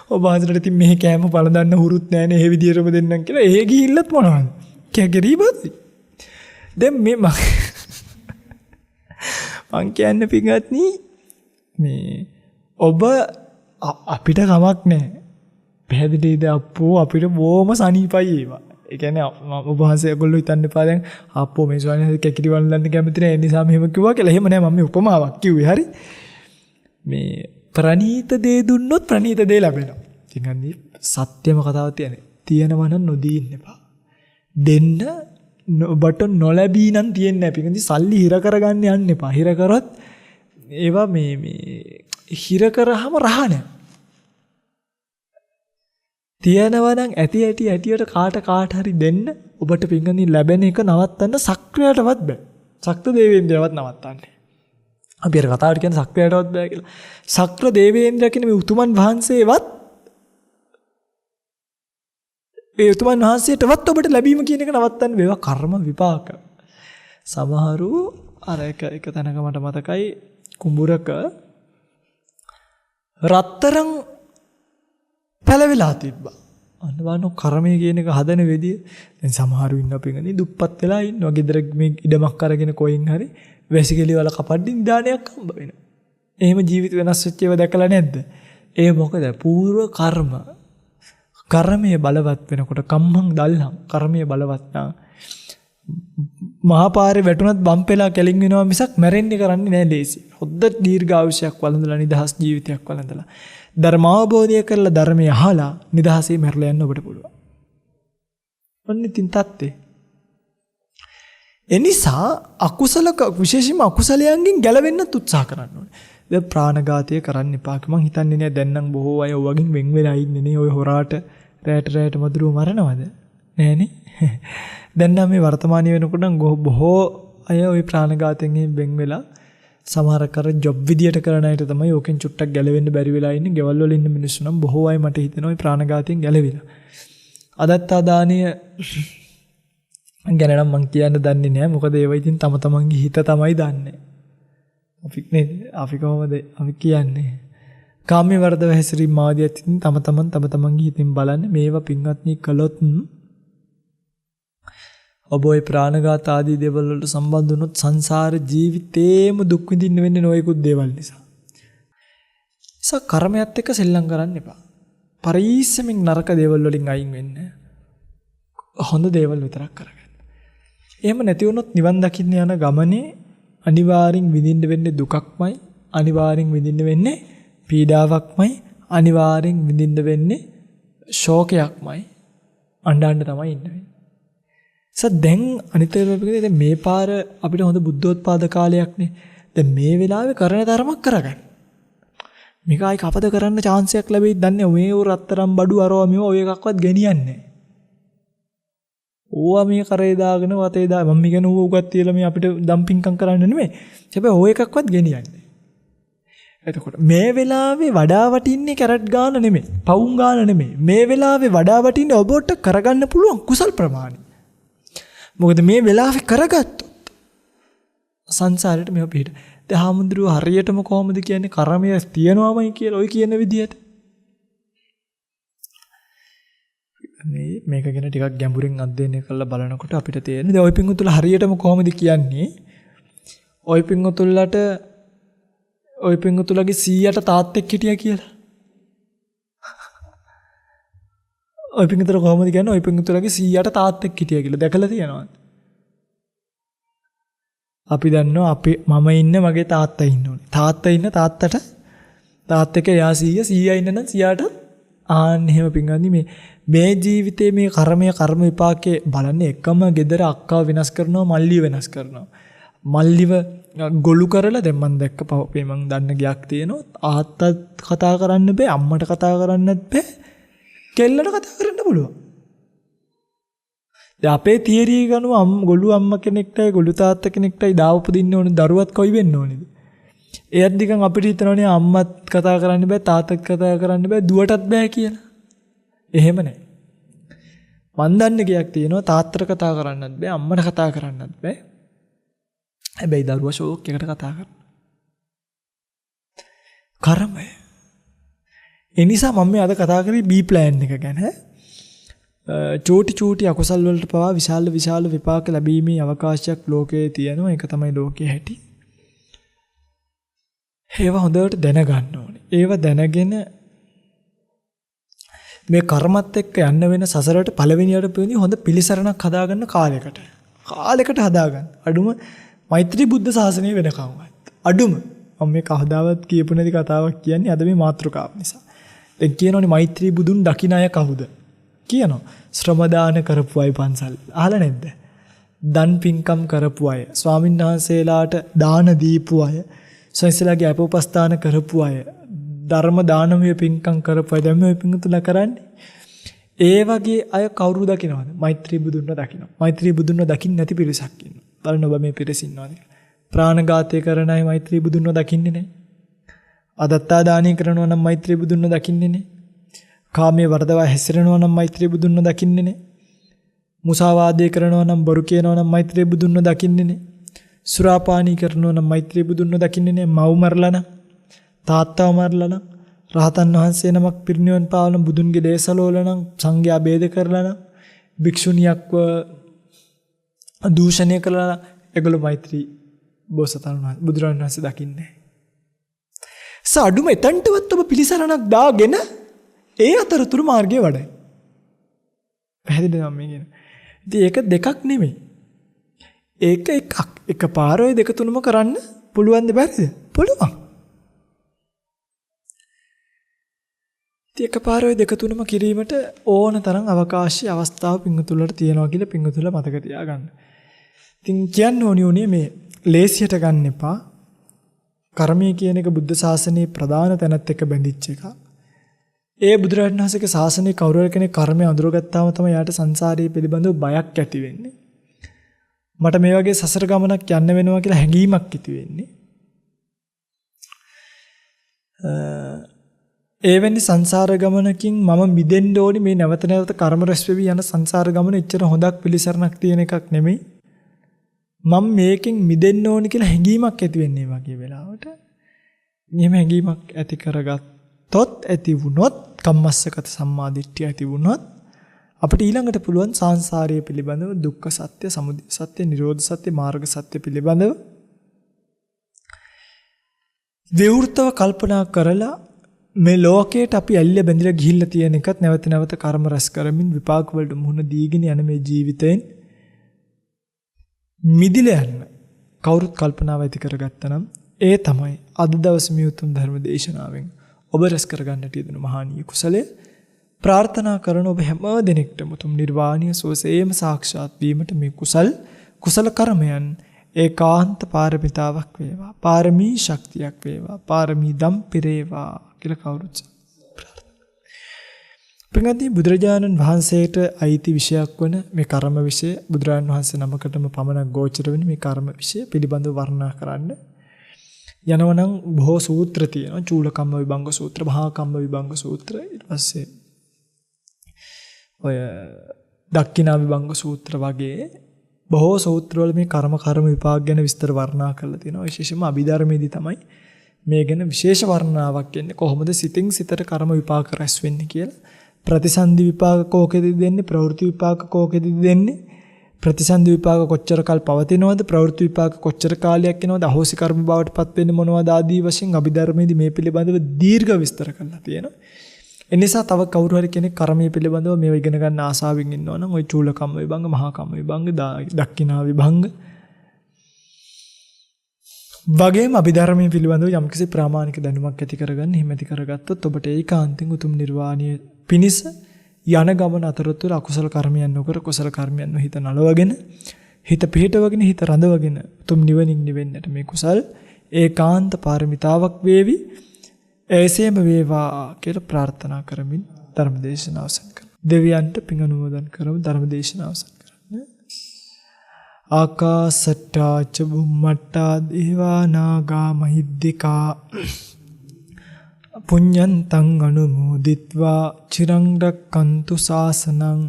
ඔබ ආන්දරට ඉතින් මෙහෙ කෑම පළඳන්න හුරුත් නැහනේ. ඒ විදියටම දෙන්නම් කියලා ඒ ගිහිල්ලත් මොනවද? කිරිපති. දැන් මේ මං කියන්නේ පින්වත්නි මේ ඔබ අපිට කමක් නැහැ. පැහැදිලිද අප්පෝ අපිට බොහොම සනීපයි ඒවා. ඒ කියන්නේ ඔබ වහන්සේ ඒගොල්ලෝ හිතන්න එපා දැන් අප්පෝ මේ ස්වාමීන් වහන්සේ කැකිලි වළඳන්න කැමති නැහැ ඒ නිසා මෙහෙම කිව්වා කියලා. එහෙම නෑ මම මේ උපමාවක් කිව්වේ. හරි. මේ ප්‍රණීත දේ දුන්නොත් ප්‍රණීත දේ ලැබෙනවා. ඉතින් අන්නේ සත්‍යම කතාවක් තියෙනවා නම් නොදී ඉන්න එපා. දෙන්න ඔබට නොලැබී නම් තියෙන්නේ නැහැ. පිටින් සල්ලි හිර කරගන්න යන්න එපා. හිර කරොත් ඒවා මේ හිර කරාම රහ නැහැ. තියෙනවා නම් ඇටියට කාට හරි දෙන්න ඔබට පිංගනි ලැබෙන එක නවත්තන්න සක්‍රියටවත් බෑ. ශක්‍ර දේවේන්ද්‍රයවත් නවත්තන්න. අපි අර කතාවට කියන්නේ සක්‍රියටවත් බෑ කියලා. ශක්‍ර දේවේන්ද්‍ර කියන මේ උතුමන් වහන්සේවත් ඒ උතුමන් වහන්සේටවත් ඔබට ලැබීම කියන එක නවත්තන්න බෑ. කර්ම විපාක. සමහරු අර එක තැනක මට මතකයි කුඹුරක රත්තරන් පැලවිලා තිබ්බා. අන්න බලන්න කර්මය කියන එක හදන වෙදිය. දැන් සමහරු ඉන්න පිටගනි දුප්පත් වෙලා ඉන්නවා. ගෙදර මේ ඉඩමක් අරගෙන කොයින් හරි වැසිකිලි වල කපද්දි දානයක් හම්බ වෙනවා. එහෙම ජීවිත වෙනස් වෙච්ච ඒවා දැකලා නැද්ද? ඒ මොකද? පූර්ව කර්ම. කර්මයේ බලවත් වෙනකොට කම්මං දල්හම් කර්මයේ බලවත් නා මහා පාරේ වැටුණත් බම්පෙලා කැලින් වෙනවා මිසක් මැරෙන්නේ කරන්නේ නැහැ ලේසි. හොද්ද දීර්ඝායුෂයක් වළඳලා නිදහස් ජීවිතයක් වළඳලා ධර්මාවබෝධය කරලා ධර්මය අහලා නිදහසේ මැරලා යන්න ඔබට පුළුවන්. ඔන්න ඉතින් තත්ත්වේ. එනිසා අකුසල විශේෂයෙන්ම අකුසලයන්ගෙන් ගැලවෙන්න උත්සාහ කරන්න ඕනේ. දැන් ප්‍රාණඝාතය කරන්න එපා. මම හිතන්නේ නෑ දැන් නම් බොහෝ අය වගින් වෙන් වෙලා ඉන්නේ නේ. ඔය හොරාට රැට මදුරුව මරනවද? නෑනේ. දැන් නම් මේ වර්තමානයේ වෙනකොට නම් බොහෝ අය ওই ප්‍රාණඝාතයෙන් වෙන් වෙලා සමහර කර ජොබ් විදියට කරන අයට තමයි ඕකෙන් චුට්ටක් ගැලවෙන්න බැරි වෙලා ඉන්නේ. ගෙවල් වල ඉන්න මිනිස්සු නම් බොහෝ අය මට හිතෙනවා ওই ප්‍රාණඝාතයෙන් ගැලවිලා. අදත්තා දානීය ගැන නම් මං කියන්න දන්නේ නැහැ. මොකද ඒවා ඉතින් තම තමන්ගේ හිත තමයි දන්නේ. අපි කොහොමද අපි කියන්නේ? කාමයේ වර්ධව හැසිරීම මාදියත් ඉතින් තම තමන්ගේ හිතින් බලන්නේ මේවා පින්වත්නි කළොත් ඔබ ওই ප්‍රාණඝාත ආදී දේවල් වලට සම්බන්ධ වුණොත් සංසාර ජීවිතේම දුක් විඳින්න වෙන්නේ නොයෙකුත් දේවල් නිසා. ඒක කර්මයත් එක්ක සෙල්ලම් කරන්න එපා. පරිස්සමින් නරක දේවල් වලින් අයින් වෙන්න. හොඳ දේවල් විතරක් කරගන්න. එහෙම නැති වුණොත් නිවන් දකින්න යන ගමනේ අනිවාර්යෙන් විඳින්න වෙන්නේ දුකක්මයි, අනිවාර්යෙන් විඳින්න වෙන්නේ පීඩාවක්මයි, අනිවාර්යෙන් විඳින්න වෙන්නේ ශෝකයක්මයි. අඬන්න තමයි ඉන්න වෙන්නේ. දැන් අනිතේරපිකේ දැන් මේ පාර අපිට හොඳ බුද්ධෝත්පාද කාලයක්නේ. දැන් මේ වෙලාවේ කරන ධර්මයක් කරගන්න. මේක ආයි කපද කරන්න chance එකක් ලැබෙයිද දන්නේ මේ රත්තරන් බඩු අරවා මේව ඔය එකක්වත් ගෙනියන්නේ නැහැ. ඕවා මේ කරේ දාගෙන වතේ දා මම කියන ඌ උගත් තියලා මේ අපිට ඩම්පින්කම් කරන්න නෙමෙයි. හැබැයි ඔය එකක්වත් ගෙනියන්නේ. එතකොට මේ වෙලාවේ වඩා වටින්නේ කැරට් ගාන නෙමෙයි, පවුම් ගාන නෙමෙයි. මේ වෙලාවේ වඩා වටින්නේ ඔබට කරගන්න පුළුවන් කුසල් ප්‍රමාණය. මොකද මේ වෙලාවේ කරගත්තොත් සංසාරයට මේව පිට. දැන් හාමුදුරුවෝ හරියටම කොහොමද කියන්නේ කර්මය තියනවාමයි කියලා ඔය කියන විදිහට. මේක ගැන ටිකක් ගැඹුරින් අධ්‍යයනය කරලා බලනකොට අපිට තේරෙන්නේ දැන් ඔය පිංගුතුල හරියටම කොහොමද කියන්නේ? ඔය පිංගුතුලගේ 100ට තාත්තෙක් හිටියා කියලා. ඔය පිංගුතුල කොහොමද කියන්නේ? ඔය පිංගුතුලගේ 100ට තාත්තෙක් හිටියා කියලා දැකලා තියෙනවද? අපි දන්නවා මම ඉන්න මගේ තාත්තා ඉන්න ඕනේ. තාත්තා ඉන්න තාත්තට එක්ක යා 100 ඉන්න නම් 100ට ආන්න එහෙම පිංගන්නේ මේ ජීවිතේ මේ කර්ම විපාකේ බලන්නේ එකම gedara අක්කව වෙනස් කරනවා මල්ලිව වෙනස් කරනවා. මල්ලිව ගොළු කරලා දැන් මම දැක්ක පහේ මම දන්න ගයක් තියෙනවා. ආත්තත් කතා කරන්න බෑ, අම්මට කතා කරන්නත් බෑ, කෙල්ලට කතා කරන්න පුළුවන්. දැන් අපේ තියරි ගනුව ගොළු අම්මා කෙනෙක්ටයි ගොළු තාත්තා කෙනෙක්ටයි දාව උපදින්න ඕනේ දරුවත් කොයි වෙන්න ඕනේද? එයත් දිගන් අපිට හිතනවනේ අම්මත් කතා කරන්න බෑ, තාත්තත් කතා කරන්න බෑ, දුවටත් බෑ කියලා. එහෙම නැහැ. මන් දන්න ගයක් තියෙනවා තාත්තට කතා කරන්නත් බෑ, අම්මට කතා කරන්නත් බෑ. හැබැයි දරුවා ෂෝක් එකට කතා කරනවා. කර්මය. ඒ නිසා මම මේ අද කතා කරේ B plan එක ගැන. චූටි අකුසල් වලට පවා විශාල විපාක ලැබීමේ අවකාශයක් ලෝකයේ තියෙනවා. ඒක තමයි ලෝකයේ හැටි. ඒව හොඳට දැනගන්න ඕනේ. ඒව දැනගෙන මේ කර්මත් එක්ක යන්න වෙන සසරට පළවෙනියට පෙන්නේ හොඳ පිළිසරණක් හදාගන්න කාලයකට හදාගන්න. අඩුම මෛත්‍රී බුද්ධ ශාසනය වෙනකම්වත්. අඩුම මම මේ කවදාවත් කියපු නැති කතාවක් කියන්නේ අද මේ මාතෘකාව නිසා. දැන් කියනෝනේ මෛත්‍රී බුදුන් දකින්න අය කවුද? කියනවා. ශ්‍රම දාන කරපු අය පන්සල්. අහලා නැද්ද? දන් පින්කම් කරපු අය, ස්වාමීන් වහන්සේලාට දාන දීපු අය, සංසලාගේ අපෝපස්ථාන කරපු අය, ධර්ම දානමය පින්කම් කරපු අය දැන් මේ පින්තුලා කරන්නේ. ඒ වගේ අය කවුරු දකින්නවද? මෛත්‍රී බුදුන්ව දකින්නවා. මෛත්‍රී බුදුන්ව දකින්න නැති පිරිසක් ඉන්නවා. බලන්න ඔබ මේ පිරිස ඉන්නවද? ප්‍රාණඝාතය කරන අය මෛත්‍රී බුදුන්ව දකින්නේ නැහැ. අදත්තා දානය කරනවා නම් මෛත්‍රී බුදුන්ව දකින්නේ නැහැ. කාමයේ වර්ධව හැසිරෙනවා නම් මෛත්‍රී බුදුන්ව දකින්නේ නැහැ. මුසාවාදය කරනවා නම් බොරු කියනවා නම් මෛත්‍රී බුදුන්ව දකින්නේ නැහැ. සුරාපානී කරනවා නම් මෛත්‍රී බුදුන්ව දකින්නේ නැහැ. මව් මරලා නම්, තාත්තව මරලා නම්, රහතන් වහන්සේ නමක් පිරිනිවන් පාවන බුදුන්ගේ දේශලෝල නම්, සංඝයා ભેද කරලා නම්, භික්ෂුණියක්ව දූෂණය කළා නම් ඒගොල්ලෝ මෛත්‍රී බෝසතාණන් වහන්සේ බුදුරජාණන් වහන්සේ දකින්නේ. සාඩුම එතන්ටවත් ඔබ පිළිසරණක් දාගෙන ඒ අතරතුරු මාර්ගයේ වඩයි. පැහැදිලිද මම කියන්නේ? ඉතින් ඒක දෙකක් නෙමෙයි. ඒක එකක්. එකපාර ඔය දෙක තුනම කරන්න පුළුවන් දෙබැරිද? පුළුවන්. ඉතින් එකපාර ඔය දෙක තුනම කිරීමට ඕන තරම් අවකාශය අවස්ථාව පිංගුතුලට තියෙනවා කියලා පිංගුතුල මතක තියාගන්න. ඉතින් කියන්න ඕනියුනේ මේ ලේසියට ගන්න එපා. කර්මය කියන එක බුද්ධ ශාසනයේ ප්‍රධාන තැනත් එක්ක බැඳිච්ච එකක්. ඒ බුදුරජාණන් වහන්සේගේ ශාසනයේ කවුරු හරි කෙනෙක් කර්මය අඳුරගත්තාම තමයි යාට සංසාරයේ පිළිබඳව බයක් ඇති වෙන්නේ. මට මේ වගේ සසර ගමනක් යන්න වෙනවා කියලා හැඟීමක් ඇති වෙන්නේ. එවැනි සංසාර ගමනකින් මම මිදෙන්න ඕනි මේ නැවත නැවත කර්ම රැස් වෙවි යන සංසාර ගමන එච්චර හොඳක් පිළිසරණක් තියෙන එකක් නෙමෙයි. මම මේකෙන් මිදෙන්න ඕනි කියලා හැඟීමක් ඇති වෙන්නේ වගේ වෙලාවට. මෙහෙම හැඟීමක් ඇති කරගත්තොත් ඇති වුණොත් කම්මස්සගත සම්මාදිට්ඨිය ඇති වුණොත් අපිට ඊළඟට පුළුවන් සංසාරය පිළිබඳව දුක්ඛ සත්‍ය, සමුදය සත්‍ය, නිරෝධ සත්‍ය, මාර්ග සත්‍ය පිළිබඳව විවෘතව කල්පනා කරලා මේ ලෝකයට අපි ඇල්ල බැඳිලා ගිහිල්ලා තියෙන එකත් නැවත නැවත කර්ම රැස් කරමින් විපාක වලට මුහුණ දීගෙන යන මේ ජීවිතයෙන් මිදිලා යන්න කවුරුත් කල්පනාව ඇති කරගත්තා නම් ඒ තමයි අද දවසේ මේ උතුම් ධර්ම දේශනාවෙන් ඔබ රැස් කරගන්නට යෙදුණු මහානීය කුසලය. ප්‍රාර්ථනා කරන ඔබ හැම දිනෙකටම උතුම් නිර්වාණීය සුවසේම සාක්ෂාත් වීමට මේ කුසල කර්මයන් ඒකාන්ත පාරමිතාවක් වේවා. පාරමී ශක්තියක් වේවා. පාරමී දම් පිරේවා කියලා කවුරුත් ප්‍රඥාදී බුදුරජාණන් වහන්සේට අයිති විෂයක් වන මේ කර්ම විෂය බුදුරජාණන් වහන්සේ නමකටම පමණක් ගෝචර වෙන මේ කර්ම විෂය පිළිබඳව වර්ණනා කරන්න යනවනම් බොහෝ සූත්‍ර තියෙනවා. චූලකම්ම විභංග සූත්‍ර, මහා කම්ම විභංග සූත්‍ර, ඊට පස්සේ ඔය දක්ඛිනා විභංග සූත්‍ර වගේ බොහෝ සූත්‍රවල මේ කර්ම විපාක ගැන විස්තර වර්ණනා කරලා තියෙනවා. විශේෂයෙන්ම අභිධර්මයේදී තමයි මේ ගැන විශේෂ වර්ණනාවක් එන්නේ. කොහොමද සිතින් සිතට කර්ම විපාක රැස් වෙන්නේ කියලා. ප්‍රතිසන්දි විපාක කෝකෙද දෙන්නේ, ප්‍රවෘත්ති විපාක කෝකෙද දෙන්නේ, ප්‍රතිසන්දි විපාක කොච්චර කල් පවතිනවද, ප්‍රවෘත්ති විපාක කොච්චර කාලයක් යනවද, අහෝසි කර්ම බවට පත් වෙන්නේ මොනවද ආදී වශයෙන් අභිධර්මයේදී මේ පිළිබඳව දීර්ඝ විස්තර කරලා තියෙනවා. එනිසා තව කවුරු හරි කෙනෙක් කර්මයේ පිළිබඳව මේව ඉගෙන ගන්න ආසාවෙන් ඉන්නවා නම් ওই චූලකම්ම විභංග, මහා කම්ම විභංග, දක්ඛිනා විභංග වගේම අභිධර්මයේ පිළිබඳව යම්කිසි ප්‍රාමාණික දැනුමක් ඇති කරගන්න, හිම ඇති කරගත්තොත් ඔබට ඒකාන්තයෙන් උතුම් නිර්වාණය පිණිස යන ගමන අතරතුර අකුසල කර්මයන් නොකර කුසල කර්මයන් හිත නලවගෙන, හිත පිහිටවගෙන, හිත රඳවගෙන උතුම් නිවනින් නිවෙන්නට මේ කුසල් ඒකාන්ත පාරමිතාවක් වේවි. එසේම වේවා කියලා ප්‍රාර්ථනා කරමින් ධර්ම දේශනාව අවසන් කරමු. දෙවියන්ට පින් අනුමෝදන් කරමු. ධර්ම දේශනාව අවසන් කරමු. ආකාසට්ටා ච බුම්මට්ටා දේවා නාග මහිද්దికා පුඤ්ඤන්තං අනුමෝදිත්වා චිරං රක්칸තු ශාසනං.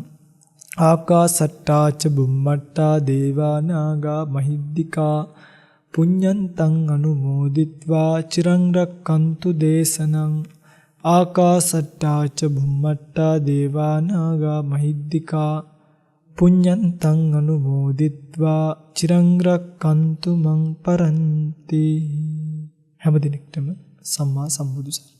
ආකාසට්ටා ච බුම්මට්ටා දේවා නාග මහිද්దికා පුඤ්ඤන්තං අනුමෝදිත්වා චිරං රක්칸තු දේශනං. ආකාසට්ටා ච බුම්මට්ටා දේවා නාග මහිද්దికා පුඤ්ඤන්තං අනුමෝදිත්වා චිරං රක්칸තු මං පරන්ති. හැම දිනෙකටම සම්මා සම්බුදු සරණයි.